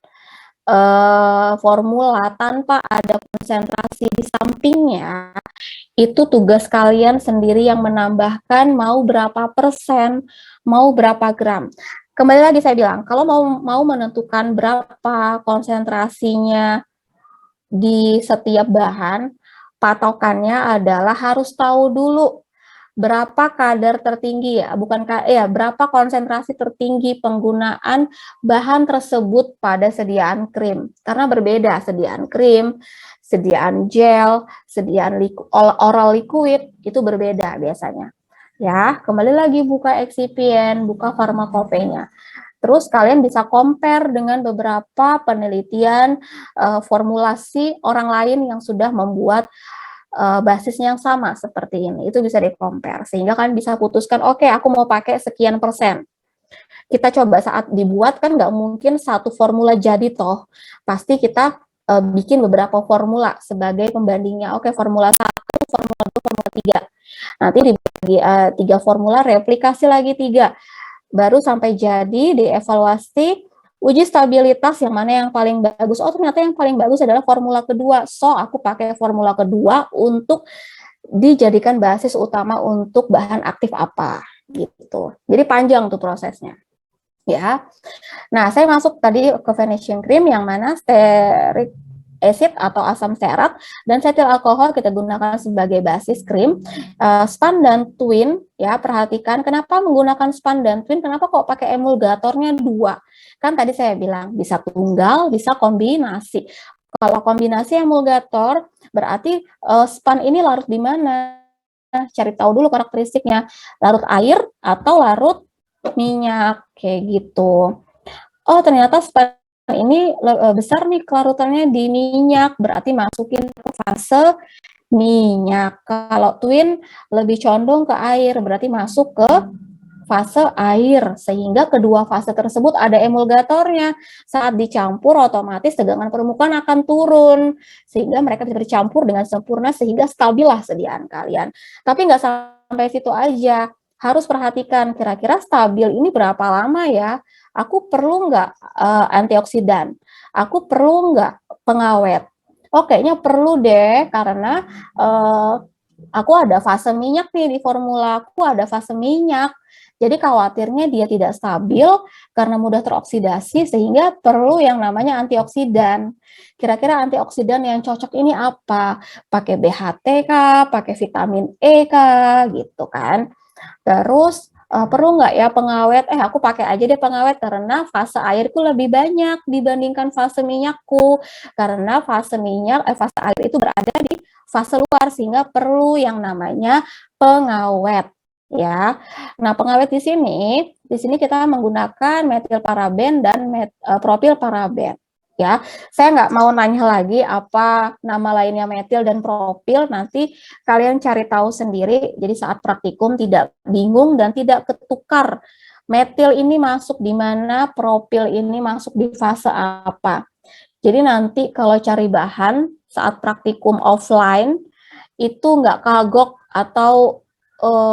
formula tanpa ada konsentrasi di sampingnya, itu tugas kalian sendiri yang menambahkan mau berapa persen, mau berapa gram. Kembali lagi saya bilang, kalau mau menentukan berapa konsentrasinya di setiap bahan, patokannya adalah harus tahu dulu berapa kadar tertinggi berapa konsentrasi tertinggi penggunaan bahan tersebut pada sediaan krim. Karena berbeda sediaan krim, sediaan gel, sediaan oral liquid itu berbeda biasanya. Ya, kembali lagi buka excipient, buka farmakopenya. Terus kalian bisa compare dengan beberapa penelitian formulasi orang lain yang sudah membuat basisnya yang sama seperti ini. Itu bisa di-compare sehingga kalian bisa putuskan, oke, aku mau pakai sekian persen. Kita coba saat dibuat kan nggak mungkin satu formula jadi toh. Pasti kita bikin beberapa formula sebagai pembandingnya. Oke, formula 1, formula 2, formula 3. Nanti dibagi 3 formula, replikasi lagi 3. Baru sampai jadi dievaluasi, uji stabilitas yang mana yang paling bagus. Oh, ternyata yang paling bagus adalah formula kedua. So, aku pakai formula kedua untuk dijadikan basis utama untuk bahan aktif apa gitu. Jadi panjang tuh prosesnya. Ya. Nah, saya masuk tadi ke vanishing cream yang mana stearic acid atau asam stearat dan setil alkohol kita gunakan sebagai basis krim. Span dan twin, ya perhatikan kenapa menggunakan span dan twin, kenapa kok pakai emulgatornya 2? Kan tadi saya bilang bisa tunggal, bisa kombinasi. Kalau kombinasi emulgator berarti span ini larut di mana? Cari tahu dulu karakteristiknya, larut air atau larut minyak kayak gitu. Oh, ternyata span ini besar nih kelarutannya di minyak, berarti masukin ke fase minyak. Kalau twin lebih condong ke air, berarti masuk ke fase air, sehingga kedua fase tersebut ada emulgatornya. Saat dicampur otomatis tegangan permukaan akan turun, sehingga mereka bisa bercampur dengan sempurna sehingga stabillah sediaan kalian. Tapi nggak sampai situ aja, harus perhatikan kira-kira stabil ini berapa lama ya. Aku perlu nggak antioksidan? Aku perlu nggak pengawet? Oh, kayaknya perlu deh, karena aku ada fase minyak nih di formula aku, ada fase minyak. Jadi khawatirnya dia tidak stabil karena mudah teroksidasi sehingga perlu yang namanya antioksidan. Kira-kira antioksidan yang cocok ini apa? Pakai BHT kah? Pakai vitamin E kah? Gitu kan. Terus perlu nggak ya pengawet? Aku pakai aja deh pengawet karena fase airku lebih banyak dibandingkan fase minyakku. Karena fase air itu berada di fase luar sehingga perlu yang namanya pengawet. Ya, nah pengawet di sini kita menggunakan metil paraben dan propil paraben. Ya, saya nggak mau nanya lagi apa nama lainnya metil dan propil, nanti kalian cari tahu sendiri, jadi saat praktikum tidak bingung dan tidak ketukar. Metil ini masuk di mana, propil ini masuk di fase apa. Jadi nanti kalau cari bahan saat praktikum offline, itu nggak kagok atau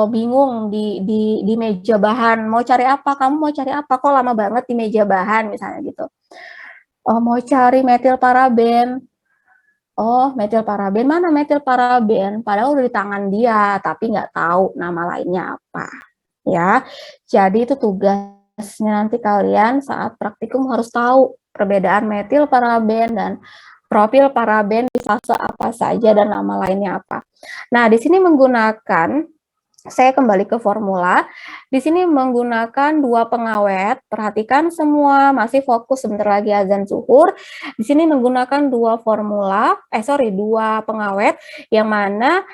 bingung di meja bahan, mau cari apa, kamu mau cari apa, kok lama banget di meja bahan misalnya gitu. Mau cari metil paraben. Oh, metil paraben, mana metil paraben? Padahal udah di tangan dia, tapi nggak tahu nama lainnya apa. Ya, jadi itu tugasnya nanti kalian saat praktikum harus tahu perbedaan metil paraben dan propil paraben di fase apa saja dan nama lainnya apa. Nah, di sini menggunakan, saya kembali ke formula. Di sini menggunakan 2 pengawet. Perhatikan semua, masih fokus sebentar lagi azan zuhur. Di sini menggunakan 2 pengawet yang mana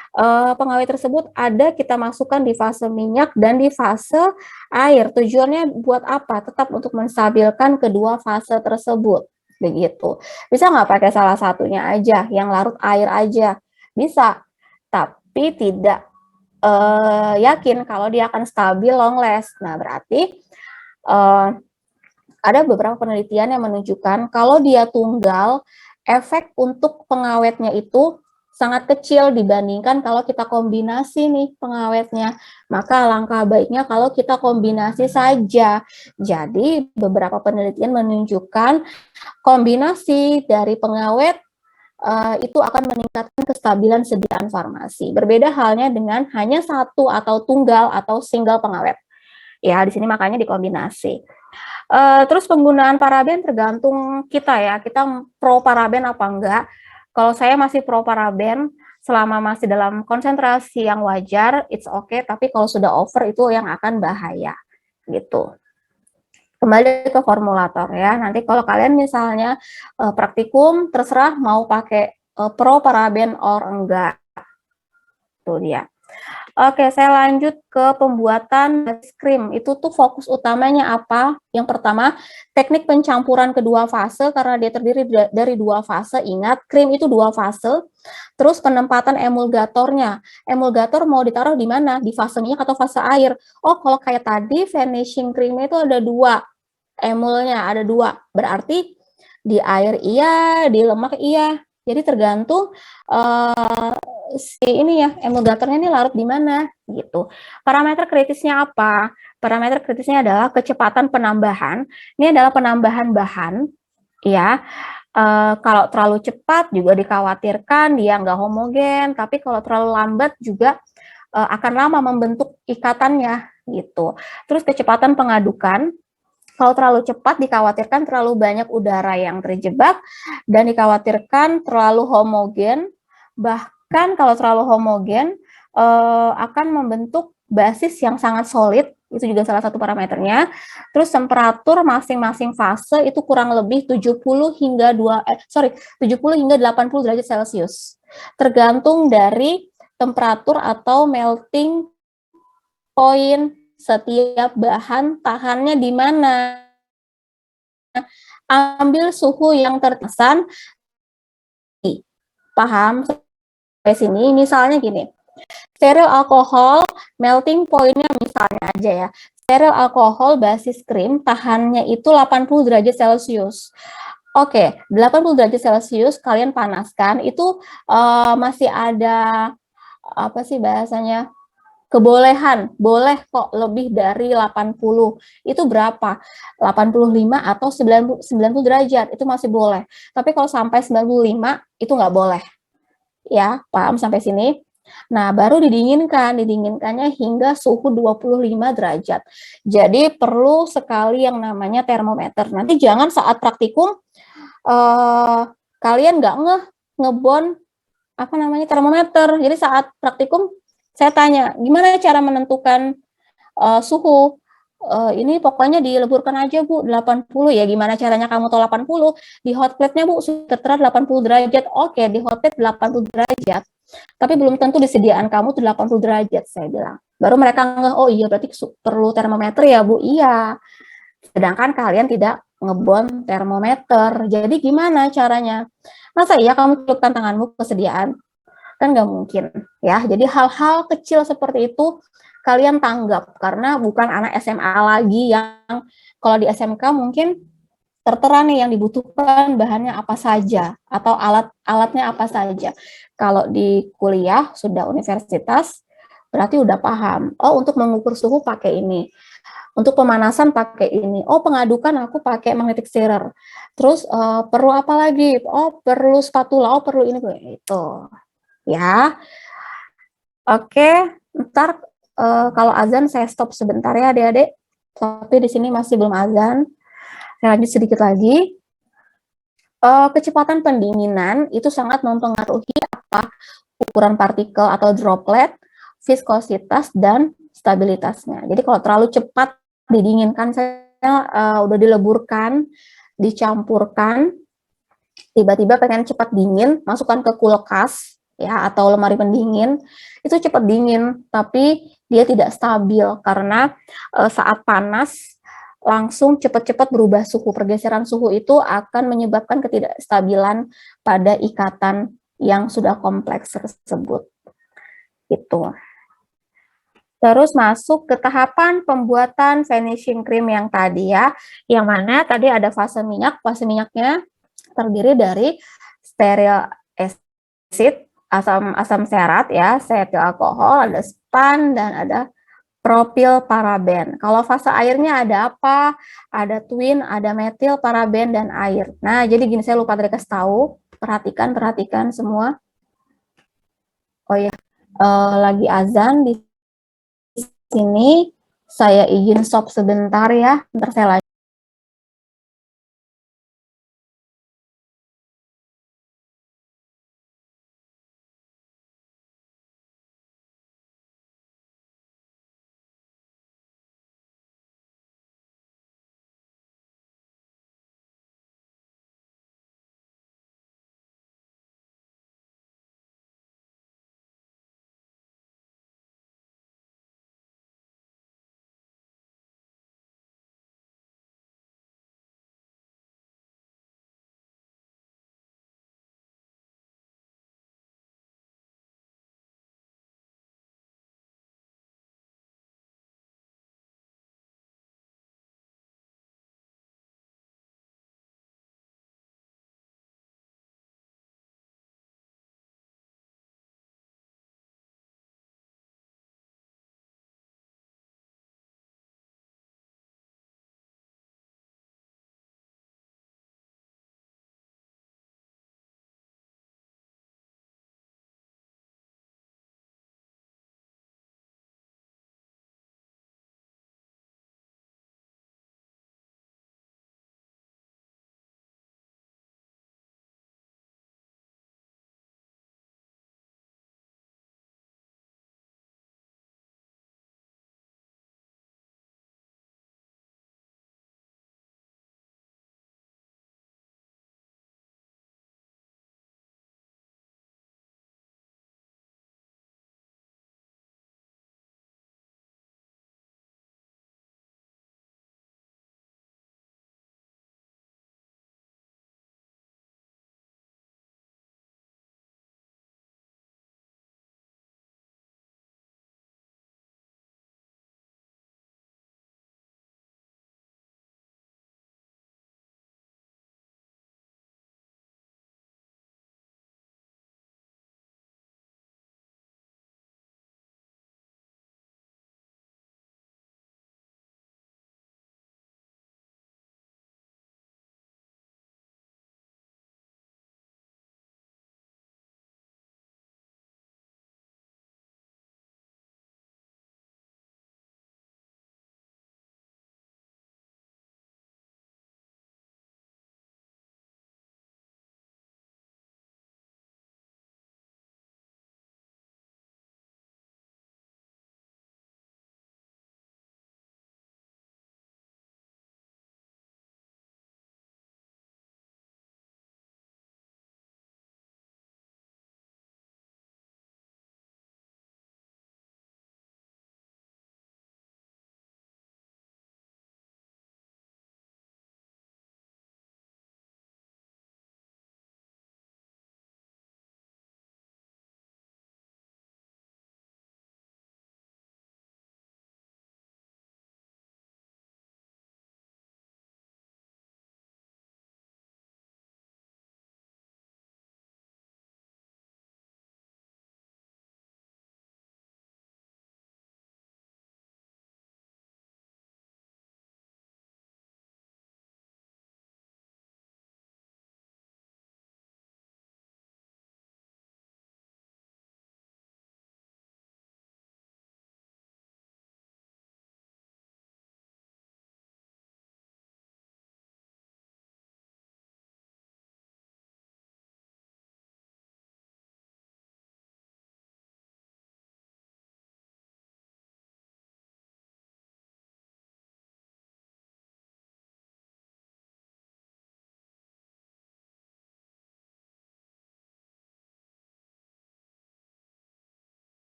pengawet tersebut ada kita masukkan di fase minyak dan di fase air. Tujuannya buat apa? Tetap untuk menstabilkan kedua fase tersebut. Begitu. Bisa nggak pakai salah satunya aja, yang larut air aja? Bisa, tapi tidak yakin kalau dia akan stabil long last. Nah, berarti ada beberapa penelitian yang menunjukkan kalau dia tunggal, efek untuk pengawetnya itu sangat kecil dibandingkan kalau kita kombinasi nih pengawetnya. Maka alangkah baiknya kalau kita kombinasi saja. Jadi beberapa penelitian menunjukkan kombinasi dari pengawet itu akan meningkatkan kestabilan sediaan farmasi. Berbeda halnya dengan hanya satu atau tunggal atau single pengawet. Ya, di sini makanya dikombinasi. Terus penggunaan paraben tergantung kita ya, kita pro paraben apa enggak. Kalau saya masih pro paraben, selama masih dalam konsentrasi yang wajar, it's okay, tapi kalau sudah over itu yang akan bahaya, gitu. Kembali ke formulator ya, nanti kalau kalian misalnya praktikum, terserah mau pakai pro paraben or enggak. Tuh dia. Oke, saya lanjut ke pembuatan krim. Itu tuh fokus utamanya apa? Yang pertama, teknik pencampuran kedua fase, karena dia terdiri dari dua fase. Ingat, krim itu dua fase. Terus penempatan emulgatornya. Emulgator mau ditaruh di mana? Di fase minyak atau fase air? Oh, kalau kayak tadi, finishing krimnya itu ada dua. Emulnya ada dua. Berarti di air iya, di lemak iya. Jadi tergantung si ini ya, emulgatornya ini larut di mana gitu. Parameter kritisnya apa? Parameter kritisnya adalah kecepatan penambahan. Ini adalah penambahan bahan ya. Kalau terlalu cepat juga dikhawatirkan dia nggak homogen, tapi kalau terlalu lambat juga akan lama membentuk ikatannya gitu. Terus kecepatan pengadukan. Kalau terlalu cepat dikhawatirkan terlalu banyak udara yang terjebak dan dikhawatirkan terlalu homogen. Bahkan kalau terlalu homogen akan membentuk basis yang sangat solid, itu juga salah satu parameternya. Terus temperatur masing-masing fase itu kurang lebih 70 hingga 70 hingga 80 derajat Celcius. Tergantung dari temperatur atau melting point setiap bahan tahannya di mana. Ambil suhu yang tertesan. Paham sampai sini? Misalnya gini. Steril alkohol, melting point-nya misalnya aja ya. Steril alkohol basis krim tahannya itu 80 derajat Celcius. Oke, 80 derajat Celcius kalian panaskan itu masih ada apa sih bahasanya? Kebolehan, boleh kok lebih dari 80. Itu berapa? 85 atau 90 derajat, itu masih boleh. Tapi kalau sampai 95, itu nggak boleh. Ya, paham sampai sini? Nah, baru didinginkannya hingga suhu 25 derajat. Jadi perlu sekali yang namanya termometer. Nanti jangan saat praktikum, kalian nggak ngebon apa namanya termometer. Jadi saat praktikum, saya tanya, gimana cara menentukan suhu? Ini pokoknya dileburkan aja Bu, 80 ya. Gimana caranya kamu tahu 80? Di hot plate-nya Bu sudah tertera 80 derajat. Oke, di hot plate 80 derajat. Tapi belum tentu disediaan kamu tuh 80 derajat, saya bilang. Baru mereka oh iya berarti perlu termometer ya Bu? Iya. Sedangkan kalian tidak ngebon termometer. Jadi gimana caranya? Masa iya kamu celupkan tanganmu kesediaan? Kan nggak mungkin ya. Jadi hal-hal kecil seperti itu kalian tanggap karena bukan anak SMA lagi yang kalau di SMK mungkin tertera nih yang dibutuhkan bahannya apa saja atau alat-alatnya apa saja. Kalau di kuliah sudah universitas berarti udah paham. Oh, untuk mengukur suhu pakai ini. Untuk pemanasan pakai ini. Oh, pengadukan aku pakai magnetic stirrer. Terus perlu apa lagi? Oh, perlu spatula. Oh, perlu ini itu. Ya, oke. Ntar kalau azan saya stop sebentar ya adik-adik. Tapi di sini masih belum azan. Saya lanjut sedikit lagi. Kecepatan pendinginan itu sangat mempengaruhi apa ukuran partikel atau droplet, viskositas dan stabilitasnya. Jadi kalau terlalu cepat didinginkan, saya udah dileburkan, dicampurkan, tiba-tiba pengen cepat dingin, masukkan ke kulkas ya atau lemari pendingin, itu cepat dingin, tapi dia tidak stabil karena saat panas langsung cepat-cepat berubah suhu. Pergeseran suhu itu akan menyebabkan ketidakstabilan pada ikatan yang sudah kompleks tersebut. Itu. Terus masuk ke tahapan pembuatan finishing cream yang tadi ya, yang mana tadi ada fase minyak. Fase minyaknya terdiri dari steril acid asam asam serat ya, setil alkohol, ada span dan ada propil paraben. Kalau fase airnya ada apa? Ada twin, ada metil, paraben dan air. Nah, jadi gini saya lupa tadi kasih tahu. Perhatikan semua. Oh ya, lagi azan di sini. Saya izin stop sebentar ya. Ntar saya lanjut.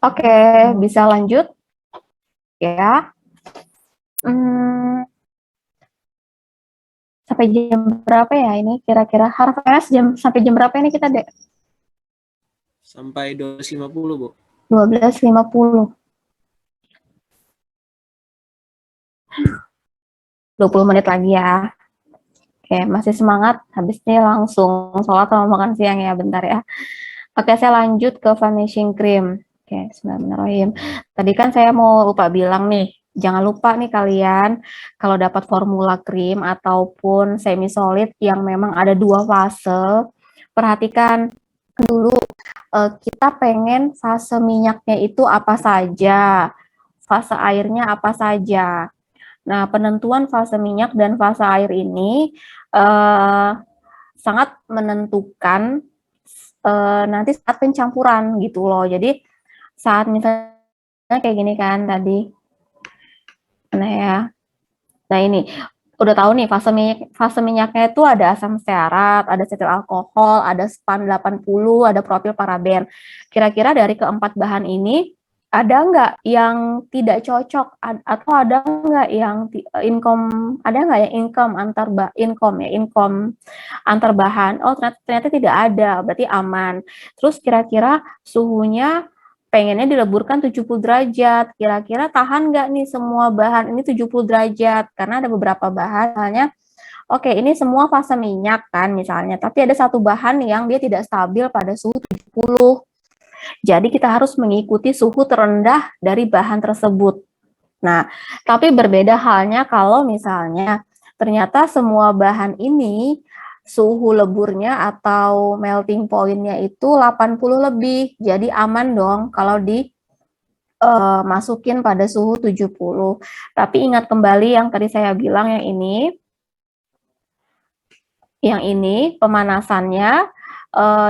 Oke, bisa lanjut ya. Sampai jam berapa ya ini kira-kira? Harvest sampai jam berapa ini kita, Dek? Sampai 12.50, Bu. 12.50. 20 menit lagi ya. Oke, masih semangat. Habis ini langsung sholat sama makan siang ya, bentar ya. Oke, saya lanjut ke vanishing cream. Oke, bismillahirrahmanirrahim. Tadi kan saya mau lupa bilang nih, jangan lupa nih kalian, kalau dapat formula krim ataupun semi solid yang memang ada 2 fase, perhatikan dulu kita pengen fase minyaknya itu apa saja, fase airnya apa saja. Nah, penentuan fase minyak dan fase air ini sangat menentukan nanti saat pencampuran gitu loh. Jadi saat misalnya kayak gini kan tadi, nah ya, nah ini udah tahu nih fase minyaknya itu ada asam stearat, ada setil alkohol, ada span 80, ada propil paraben. Kira-kira dari keempat bahan ini ada nggak yang tidak cocok atau ada nggak yang income antar bahan? Oh, ternyata tidak ada, berarti aman. Terus kira-kira suhunya pengennya dileburkan 70 derajat. Kira-kira tahan nggak nih semua bahan ini 70 derajat? Karena ada beberapa bahan, misalnya, oke, ini semua fase minyak kan misalnya, tapi ada satu bahan yang dia tidak stabil pada suhu 70. Jadi kita harus mengikuti suhu terendah dari bahan tersebut. Nah, tapi berbeda halnya kalau misalnya ternyata semua bahan ini suhu leburnya atau melting point-nya itu 80 lebih. Jadi aman dong kalau masukin pada suhu 70. Tapi ingat kembali yang tadi saya bilang yang ini pemanasannya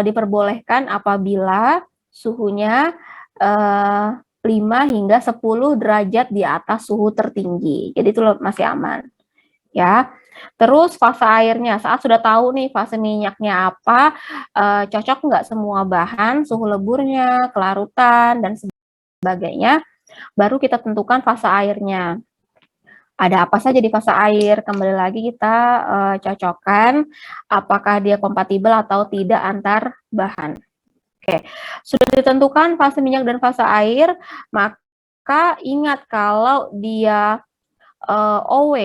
diperbolehkan apabila suhunya 5 hingga 10 derajat di atas suhu tertinggi. Jadi itu masih aman. Ya. Terus fase airnya, saat sudah tahu nih fase minyaknya apa, cocok nggak semua bahan, suhu leburnya, kelarutan, dan sebagainya, baru kita tentukan fase airnya. Ada apa saja di fase air, kembali lagi kita cocokkan apakah dia kompatibel atau tidak antar bahan. Oke, sudah ditentukan fase minyak dan fase air, maka ingat kalau dia OW,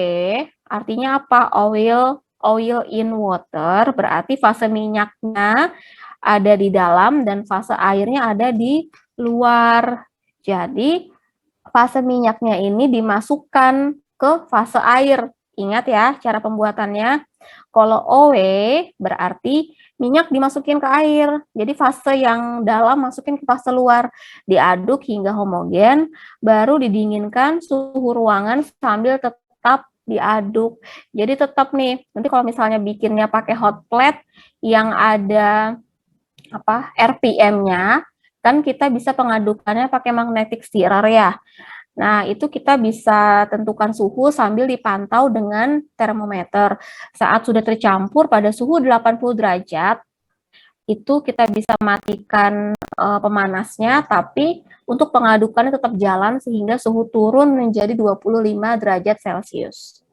artinya apa? Oil in water, berarti fase minyaknya ada di dalam dan fase airnya ada di luar. Jadi, fase minyaknya ini dimasukkan ke fase air. Ingat ya, cara pembuatannya. Kalau OW berarti minyak dimasukin ke air. Jadi fase yang dalam masukin ke fase luar. Diaduk hingga homogen, baru didinginkan suhu ruangan sambil tetap diaduk. Jadi tetap nih, nanti kalau misalnya bikinnya pakai hot plate yang ada RPM-nya, kan kita bisa pengadukannya pakai magnetic stirrer ya. Nah, itu kita bisa tentukan suhu sambil dipantau dengan termometer. Saat sudah tercampur pada suhu 80 derajat, itu kita bisa matikan pemanasnya, tapi untuk pengadukannya tetap jalan sehingga suhu turun menjadi 25 derajat Celcius.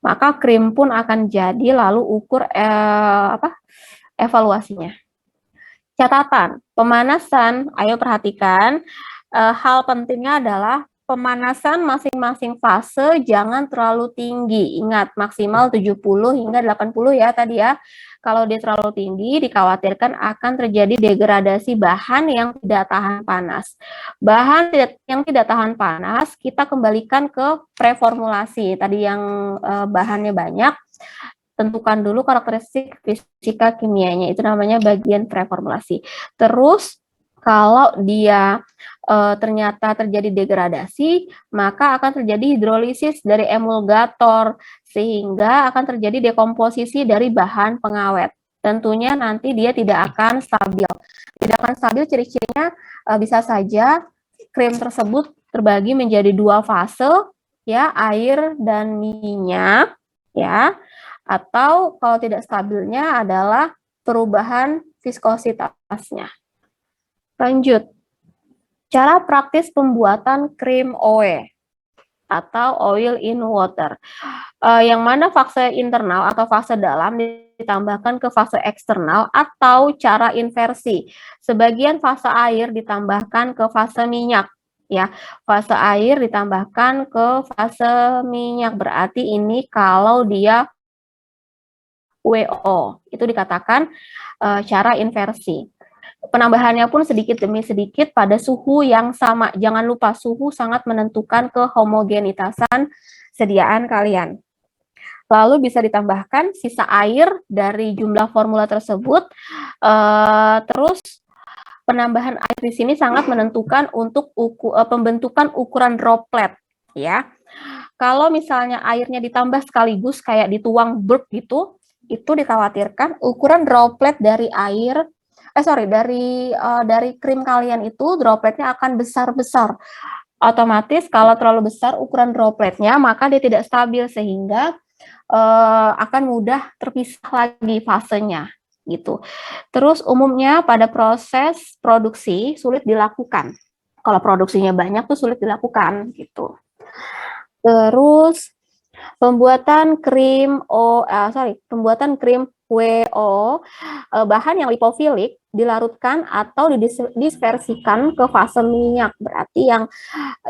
Maka krim pun akan jadi, lalu ukur evaluasinya. Catatan, pemanasan, ayo perhatikan, hal pentingnya adalah pemanasan masing-masing fase jangan terlalu tinggi. Ingat, maksimal 70 hingga 80 ya tadi ya. Kalau dia terlalu tinggi, dikhawatirkan akan terjadi degradasi bahan yang tidak tahan panas. Bahan yang tidak tahan panas, kita kembalikan ke preformulasi. Tadi yang bahannya banyak, tentukan dulu karakteristik fisika kimianya, itu namanya bagian preformulasi. Terus kalau dia ternyata terjadi degradasi, maka akan terjadi hidrolisis dari emulgator, sehingga akan terjadi dekomposisi dari bahan pengawet. Tentunya nanti dia tidak akan stabil. Tidak akan stabil, ciri-cirinya bisa saja krim tersebut terbagi menjadi 2 fase, ya, air dan minyak, ya. Atau kalau tidak stabilnya adalah perubahan viskositasnya. Lanjut. Cara praktis pembuatan krim OE atau oil in water. Yang mana fase internal atau fase dalam ditambahkan ke fase eksternal atau cara inversi. Sebagian fase air ditambahkan ke fase minyak, ya. Fase air ditambahkan ke fase minyak, berarti ini kalau dia WO, itu dikatakan cara inversi. Penambahannya pun sedikit demi sedikit pada suhu yang sama. Jangan lupa suhu sangat menentukan kehomogenitasan sediaan kalian. Lalu bisa ditambahkan sisa air dari jumlah formula tersebut. Terus penambahan air di sini sangat menentukan untuk pembentukan ukuran droplet, ya. Kalau misalnya airnya ditambah sekaligus kayak dituang burp gitu, itu dikhawatirkan ukuran droplet dari air dari krim kalian itu dropletnya akan besar-besar. Otomatis kalau terlalu besar ukuran dropletnya, maka dia tidak stabil sehingga akan mudah terpisah lagi fasenya gitu. Terus umumnya pada proses produksi sulit dilakukan. Kalau produksinya banyak tuh sulit dilakukan gitu. Terus pembuatan krim WO, bahan yang lipofilik dilarutkan atau didispersikan ke fase minyak. Berarti yang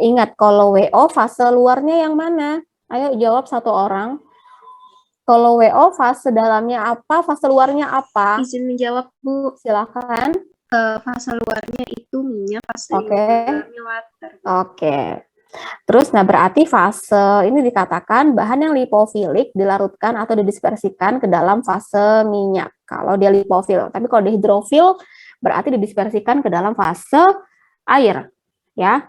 ingat kalau WO fase luarnya yang mana? Ayo jawab satu orang. Kalau WO fase dalamnya apa, fase luarnya apa? Izin menjawab, Bu. Silakan. Fase luarnya itu minyak, fase dalamnya water. Oke. Terus, nah berarti fase ini dikatakan bahan yang lipofilik dilarutkan atau didispersikan ke dalam fase minyak. Kalau dia lipofil, tapi kalau dia hidrofil berarti didispersikan ke dalam fase air, ya.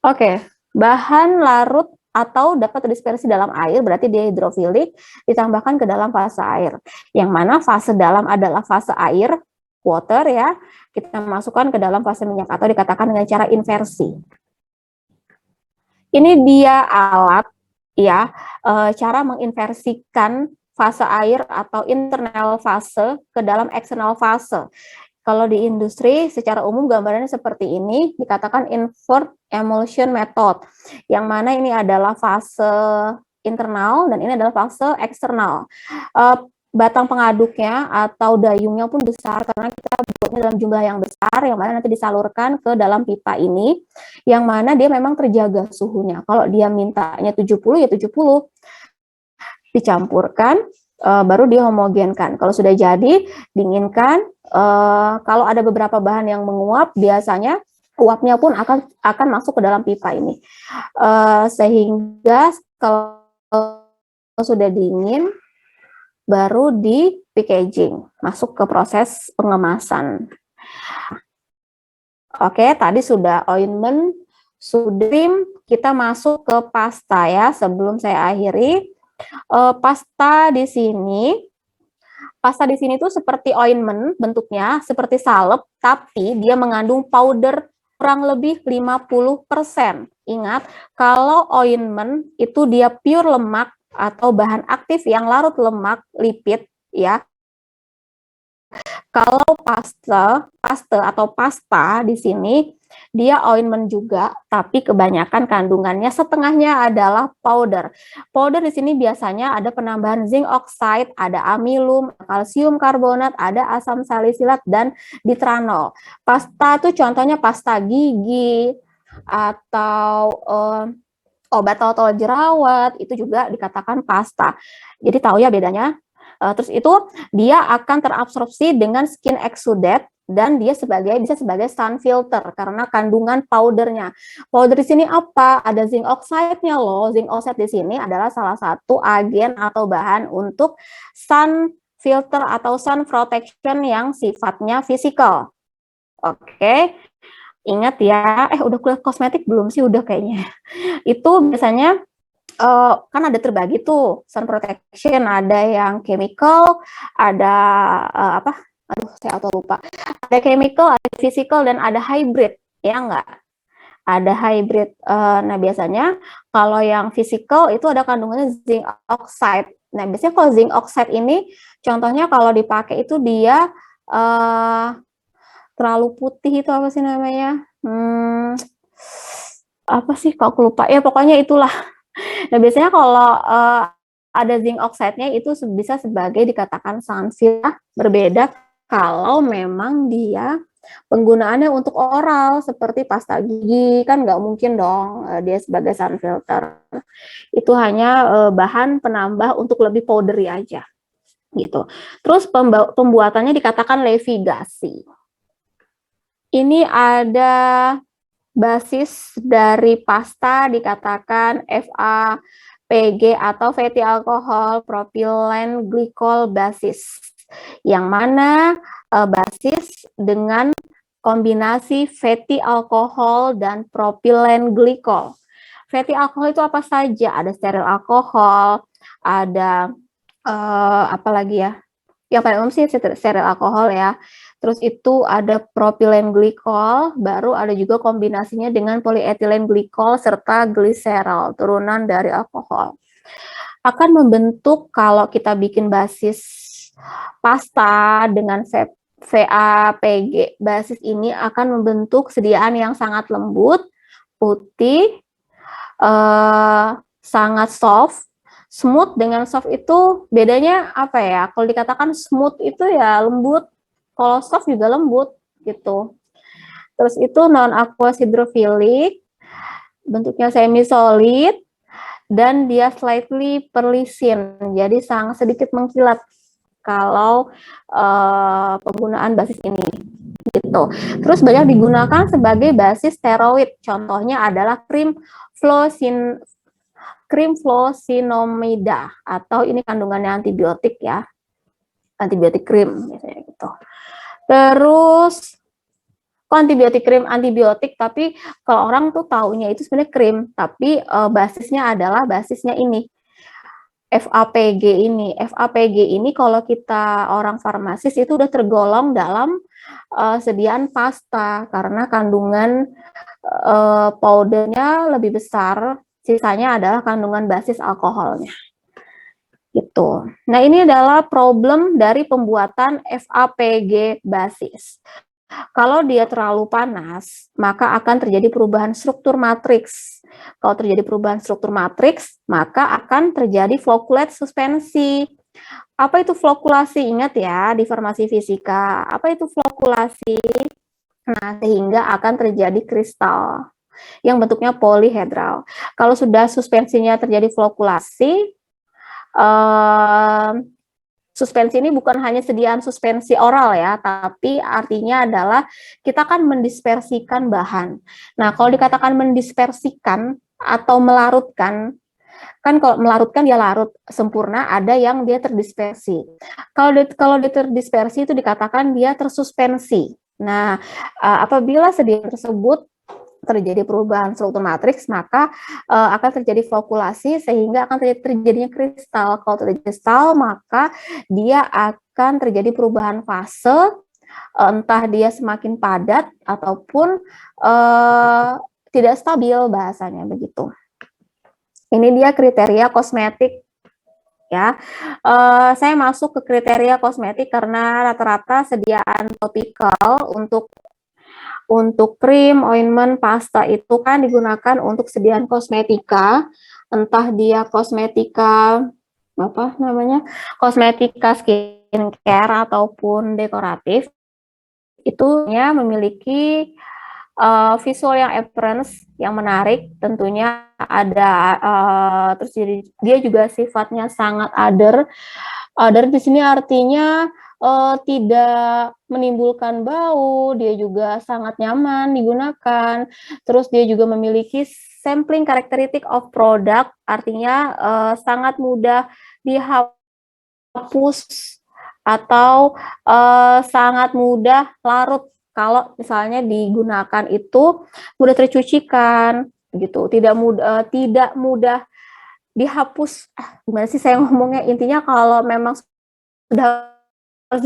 Oke, bahan larut atau dapat terdispersi dalam air berarti dia hidrofilik ditambahkan ke dalam fase air. Yang mana fase dalam adalah fase air, water ya, kita masukkan ke dalam fase minyak atau dikatakan dengan cara inversi. Ini dia alat ya, cara menginversikan fase air atau internal fase ke dalam external fase. Kalau di industri secara umum gambarannya seperti ini, dikatakan invert emulsion method, yang mana ini adalah fase internal dan ini adalah fase eksternal. Batang pengaduknya atau dayungnya pun besar karena kita buatnya dalam jumlah yang besar, yang mana nanti disalurkan ke dalam pipa ini, yang mana dia memang terjaga suhunya. Kalau dia mintanya 70 ya 70, dicampurkan, baru dihomogenkan. Kalau sudah jadi, dinginkan. Kalau ada beberapa bahan yang menguap, biasanya uapnya pun akan masuk ke dalam pipa ini. Sehingga kalau sudah dingin, baru di packaging, masuk ke proses pengemasan. Oke, tadi sudah ointment, sudah kita masuk ke pasta ya. Sebelum saya akhiri, pasta di sini tuh seperti ointment bentuknya, seperti salep, tapi dia mengandung powder kurang lebih 50%. Ingat, kalau ointment itu dia pure lemak atau bahan aktif yang larut lemak, lipid ya. Kalau paste atau pasta di sini dia ointment juga, tapi kebanyakan kandungannya setengahnya adalah powder. Powder di sini biasanya ada penambahan zinc oxide, ada amilum, kalsium karbonat, ada asam salisilat dan ditranol. Pasta itu contohnya pasta gigi atau obat totol jerawat, itu juga dikatakan pasta. Jadi tahu ya bedanya. Terus itu dia akan terabsorpsi dengan skin exudate dan dia bisa sebagai sun filter karena kandungan powdernya. Powder di sini apa? Ada zinc oxide-nya loh. Zinc oxide di sini adalah salah satu agen atau bahan untuk sun filter atau sun protection yang sifatnya fisikal. Oke. Ingat ya, udah kuliah kosmetik belum sih? Udah kayaknya. Itu biasanya kan ada terbagi tuh sun protection, ada yang chemical, ada saya auto lupa, ada chemical, ada physical, dan ada hybrid, ya enggak? Ada hybrid. Nah biasanya kalau yang physical itu ada kandungannya zinc oxide. Nah biasanya kalau zinc oxide ini contohnya kalau dipakai itu dia terlalu putih itu apa sih namanya? Apa sih kok aku lupa, ya pokoknya itulah. Nah biasanya kalau ada zinc oxide-nya itu bisa sebagai dikatakan sunfilter, berbeda kalau memang dia penggunaannya untuk oral seperti pasta gigi, kan nggak mungkin dong dia sebagai sun filter. Itu hanya bahan penambah untuk lebih powdery aja gitu. Terus pembuatannya dikatakan levigasi. Ini ada basis dari pasta dikatakan FAPG atau fatty alcohol propylene glycol basis, yang mana basis dengan kombinasi fatty alcohol dan propylene glycol. Fatty alcohol itu apa saja? Ada steril alkohol, ada apa lagi ya? Yang paling umum sih steril alkohol ya. Terus itu ada propylene glycol, baru ada juga kombinasinya dengan polyethylene glycol serta gliserol, turunan dari alkohol. Akan membentuk kalau kita bikin basis pasta dengan VAPG, basis ini akan membentuk sediaan yang sangat lembut, putih, sangat soft. Smooth dengan soft itu bedanya apa ya? Kalau dikatakan smooth itu ya lembut, kalau soft juga lembut gitu. Terus itu non aqueous hydrophilic, bentuknya semi solid dan dia slightly perlisin, jadi sangat sedikit mengkilat kalau penggunaan basis ini gitu. Terus banyak digunakan sebagai basis steroid. Contohnya adalah krim flocinomida, atau ini kandungannya antibiotik ya, antibiotik krim biasanya gitu. Terus antibiotik krim, antibiotik, tapi kalau orang tuh taunya itu sebenarnya krim, tapi basisnya adalah basisnya ini FAPG ini. FAPG ini kalau kita orang farmasis itu udah tergolong dalam sediaan pasta karena kandungan powdernya lebih besar, sisanya adalah kandungan basis alkoholnya. Gitu. Nah, ini adalah problem dari pembuatan FAPG basis. Kalau dia terlalu panas, maka akan terjadi perubahan struktur matriks. Kalau terjadi perubahan struktur matriks, maka akan terjadi flocculate suspensi. Apa itu flockulasi? Ingat ya, di farmasi fisika. Apa itu flockulasi? Nah, sehingga akan terjadi kristal yang bentuknya polihedral. Kalau sudah suspensinya terjadi flockulasi, suspensi ini bukan hanya sediaan suspensi oral ya, tapi artinya adalah kita kan mendispersikan bahan. Nah, kalau dikatakan mendispersikan atau melarutkan, kan kalau melarutkan dia larut sempurna, ada yang dia terdispersi. Kalau dia terdispersi itu dikatakan dia tersuspensi. Nah, apabila sediaan tersebut terjadi perubahan struktur matriks, maka akan terjadi flockulasi sehingga akan terjadinya kristal. Kalau terjadi kristal, maka dia akan terjadi perubahan fase, entah dia semakin padat ataupun tidak stabil bahasanya begitu. Ini dia kriteria kosmetik ya. Saya masuk ke kriteria kosmetik karena rata-rata sediaan topikal untuk krim, ointment, pasta itu kan digunakan untuk sediaan kosmetika, entah dia kosmetika apa namanya, kosmetika skincare ataupun dekoratif, itu ya memiliki visual yang appearance yang menarik, tentunya ada terus dia juga sifatnya sangat other di sini artinya tidak menimbulkan bau, dia juga sangat nyaman digunakan, terus dia juga memiliki sampling characteristic of product, artinya sangat mudah dihapus atau sangat mudah larut kalau misalnya digunakan itu mudah tercucikan gitu, tidak mudah dihapus. Gimana sih saya ngomongnya, intinya kalau memang sudah harus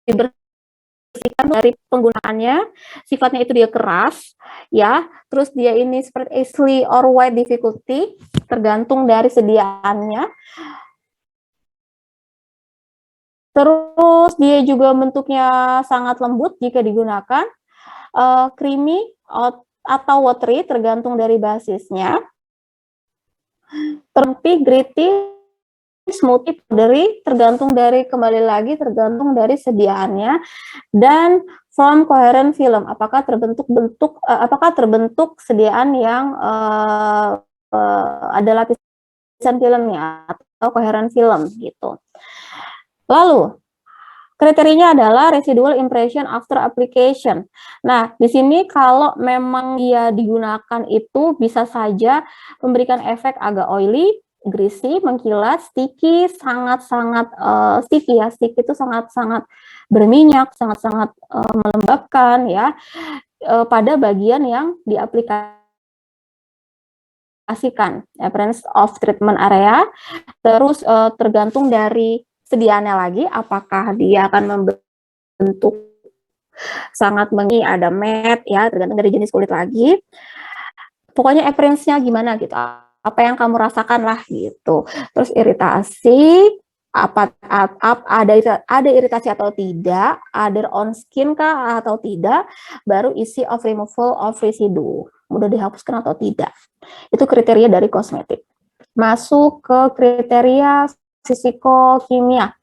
dibersihkan dari penggunaannya, sifatnya itu dia keras ya, terus dia ini seperti easily or wide difficulty, tergantung dari sediaannya. Terus dia juga bentuknya sangat lembut jika digunakan, creamy atau watery tergantung dari basisnya, terpi, gritty, smoothie, powdery tergantung dari tergantung dari sediaannya, dan form coherent film apakah terbentuk sediaan yang ada lapisan filmnya atau coherent film gitu. Lalu kriterianya adalah residual impression after application. Nah, di sini kalau memang dia digunakan itu bisa saja memberikan efek agak oily, greasy, mengkilat, sticky, sangat-sangat sticky ya. Sticky itu sangat-sangat berminyak, sangat-sangat melembabkan ya pada bagian yang diaplikasikan. Appearance of treatment area, terus tergantung dari sediaannya lagi, apakah dia akan membentuk sangat ada matte ya, tergantung dari jenis kulit lagi. Pokoknya appearance-nya gimana gitu, apa yang kamu rasakan lah gitu. Terus iritasi, ada iritasi atau tidak, ada on skin kah atau tidak, baru isi of removal of residue, mudah dihapuskan atau tidak. Itu kriteria dari kosmetik. Masuk ke kriteria fisikokimia.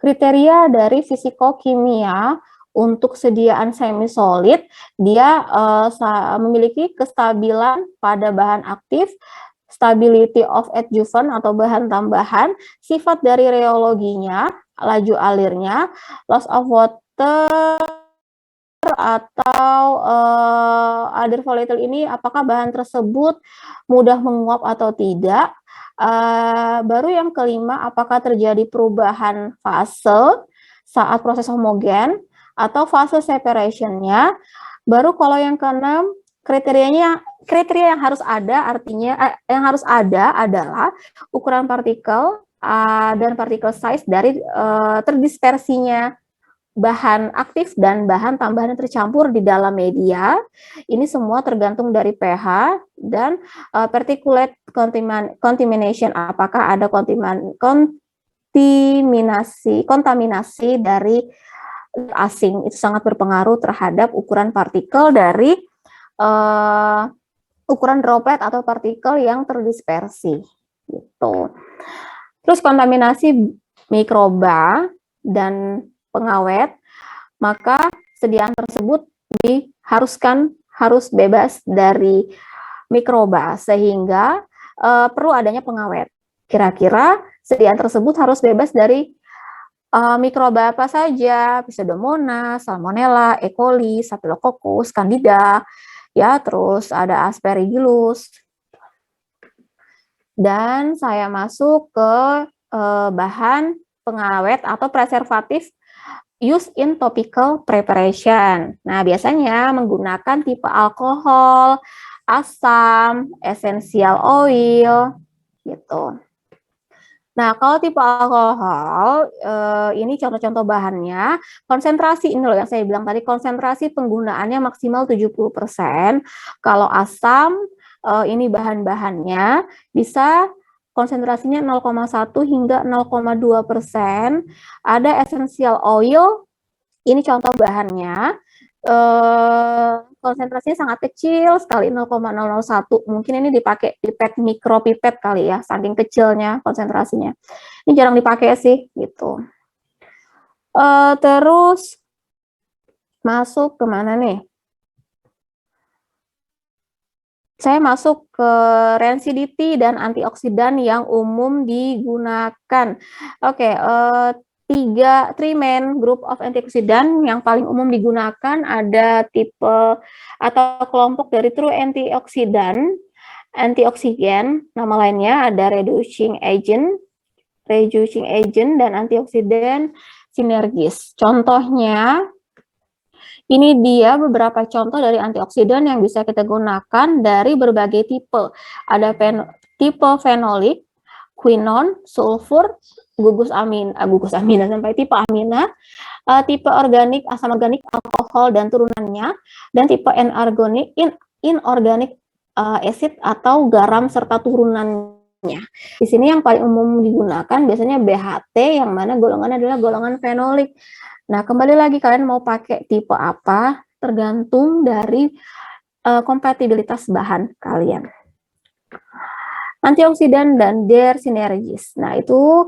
Kriteria dari fisikokimia untuk sediaan semi solid, dia memiliki kestabilan pada bahan aktif, stability of adjuvant atau bahan tambahan, sifat dari reologinya, laju alirnya, loss of water atau air volatile ini apakah bahan tersebut mudah menguap atau tidak. Baru yang kelima, apakah terjadi perubahan fase saat proses homogen atau fase separationnya. Baru kalau yang keenam, kriteria yang harus ada, artinya yang harus ada adalah ukuran partikel dan partikel size dari terdispersinya bahan aktif dan bahan tambahan yang tercampur di dalam media. Ini semua tergantung dari pH dan particulate contamination, apakah ada kontaminasi dari asing. Itu sangat berpengaruh terhadap ukuran partikel dari ukuran droplet atau partikel yang terdispersi gitu. Terus kontaminasi mikroba dan pengawet, maka sediaan tersebut harus bebas dari mikroba, sehingga perlu adanya pengawet. Kira-kira sediaan tersebut harus bebas dari mikroba apa saja, Pseudomonas, Salmonella, E. coli, Staphylococcus, Candida, ya, terus ada Aspergillus. Dan saya masuk ke bahan pengawet atau preservatif use in topical preparation. Nah, biasanya menggunakan tipe alkohol, asam, essential oil, gitu. Nah, kalau tipe alkohol, ini contoh-contoh bahannya, konsentrasi, ini loh yang saya bilang tadi, konsentrasi penggunaannya maksimal 70%. Kalau asam, ini bahan-bahannya, bisa konsentrasinya 0,1 hingga 0,2%. Ada essential oil, ini contoh bahannya, konsentrasinya sangat kecil sekali, 0,001. Mungkin ini dipakai pipet, mikropipet kali ya, saking kecilnya konsentrasinya. Ini jarang dipakai sih, gitu. Terus masuk kemana nih? Saya masuk ke rancidity dan antioksidan yang umum digunakan. Oke, three main group of antioksidan yang paling umum digunakan ada tipe atau kelompok dari true antioksidan, nama lainnya ada reducing agent, dan antioksidan sinergis. Contohnya, ini dia beberapa contoh dari antioksidan yang bisa kita gunakan dari berbagai tipe. Ada tipe fenolik, quinone, sulfur, gugus amina sampai tipe amina, tipe organik, asam organik, alkohol dan turunannya, dan tipe inorganic acid atau garam serta turunannya. Di sini yang paling umum digunakan biasanya BHT, yang mana golongan adalah golongan fenolik. Nah, kembali lagi kalian mau pakai tipe apa, tergantung dari kompatibilitas bahan kalian. Antioksidan dan their synergies. Nah, itu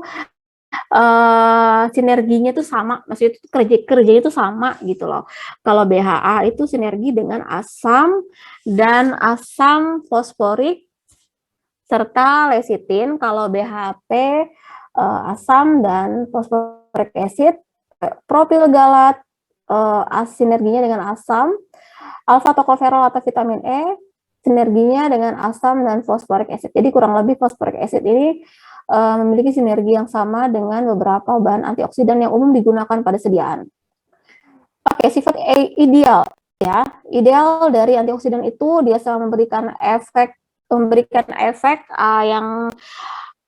sinerginya itu sama, maksudnya itu kerjanya itu sama gitu loh. Kalau BHA itu sinergi dengan asam dan asam fosforik serta lecitin. Kalau BHP asam dan fosforik acid. Propil galat sinerginya dengan asam. Alfa tokoferol atau vitamin E sinerginya dengan asam dan fosforik acid. Jadi kurang lebih fosforik acid ini memiliki sinergi yang sama dengan beberapa bahan antioksidan yang umum digunakan pada sediaan. Oke, sifat ideal ya. Ideal dari antioksidan itu dia selalu memberikan efek yang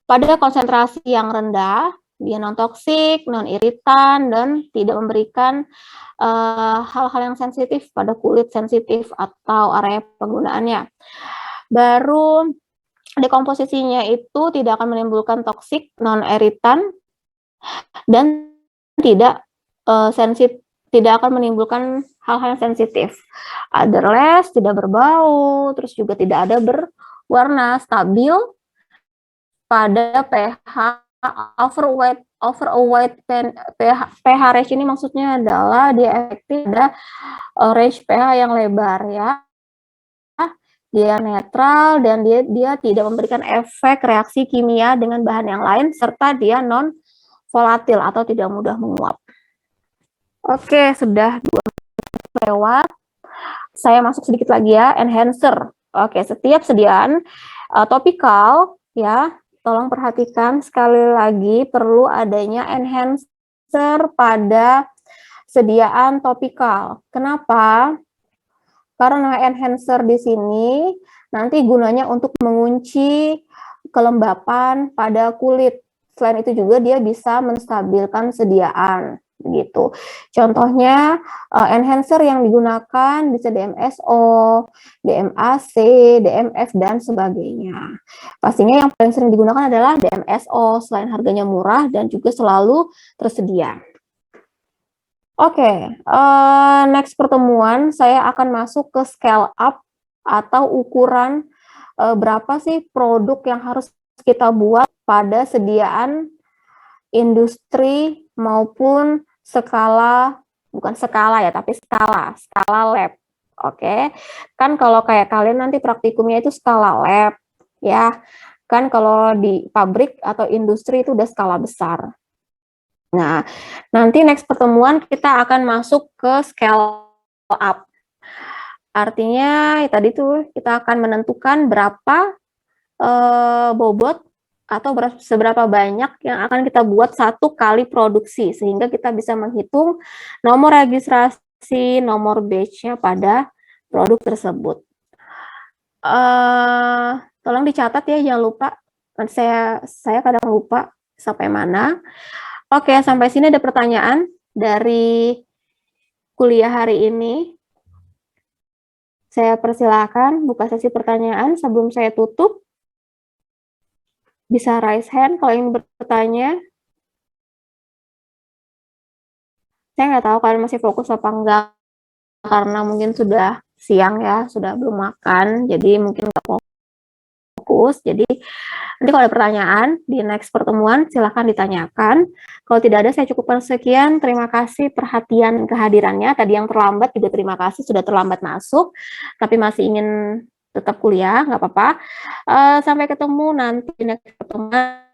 pada konsentrasi yang rendah, dia non-toksik, non-iritan, dan tidak memberikan hal-hal yang sensitif pada kulit sensitif atau area penggunaannya. Baru dekomposisinya itu tidak akan menimbulkan toksik, non-iritan, dan tidak tidak akan menimbulkan hal-hal yang sensitif. Odorless, tidak berbau, terus juga tidak ada berwarna, stabil pada pH overweight pH range ini maksudnya adalah dia efektif pada range pH yang lebar ya. Dia netral dan dia tidak memberikan efek reaksi kimia dengan bahan yang lain serta dia non volatil atau tidak mudah menguap. Oke, sudah 2 menit lewat. Saya masuk sedikit lagi ya, enhancer. Oke, setiap sediaan topikal ya, tolong perhatikan sekali lagi perlu adanya enhancer pada sediaan topikal. Kenapa? Karena enhancer di sini nanti gunanya untuk mengunci kelembapan pada kulit. Selain itu juga dia bisa menstabilkan sediaan gitu. Contohnya enhancer yang digunakan bisa DMSO, DMAC, DMF dan sebagainya. Pastinya yang paling sering digunakan adalah DMSO selain harganya murah dan juga selalu tersedia. Oke, next pertemuan saya akan masuk ke scale up atau ukuran berapa sih produk yang harus kita buat pada sediaan industri maupun skala, bukan skala ya, tapi skala lab. Oke, kan kalau kayak kalian nanti praktikumnya itu skala lab, ya. Kan kalau di pabrik atau industri itu udah skala besar. Nah, nanti next pertemuan kita akan masuk ke scale up. Artinya tadi tuh kita akan menentukan berapa bobot atau seberapa banyak yang akan kita buat satu kali produksi, sehingga kita bisa menghitung nomor registrasi, nomor batch-nya pada produk tersebut. Tolong dicatat ya, jangan lupa. Saya kadang lupa sampai mana. Oke, sampai sini ada pertanyaan dari kuliah hari ini. Saya persilakan buka sesi pertanyaan sebelum saya tutup. Bisa raise hand kalau ingin bertanya. Saya nggak tahu kalian masih fokus apa enggak, karena mungkin sudah siang ya, sudah belum makan, jadi mungkin nggak fokus. Jadi nanti kalau ada pertanyaan di next pertemuan, silahkan ditanyakan. Kalau tidak ada, saya cukupkan sekian. Terima kasih perhatian kehadirannya. Tadi yang terlambat juga terima kasih, sudah terlambat masuk, tapi masih ingin tetap kuliah, nggak apa-apa. Sampai ketemu nanti di next pertemuan.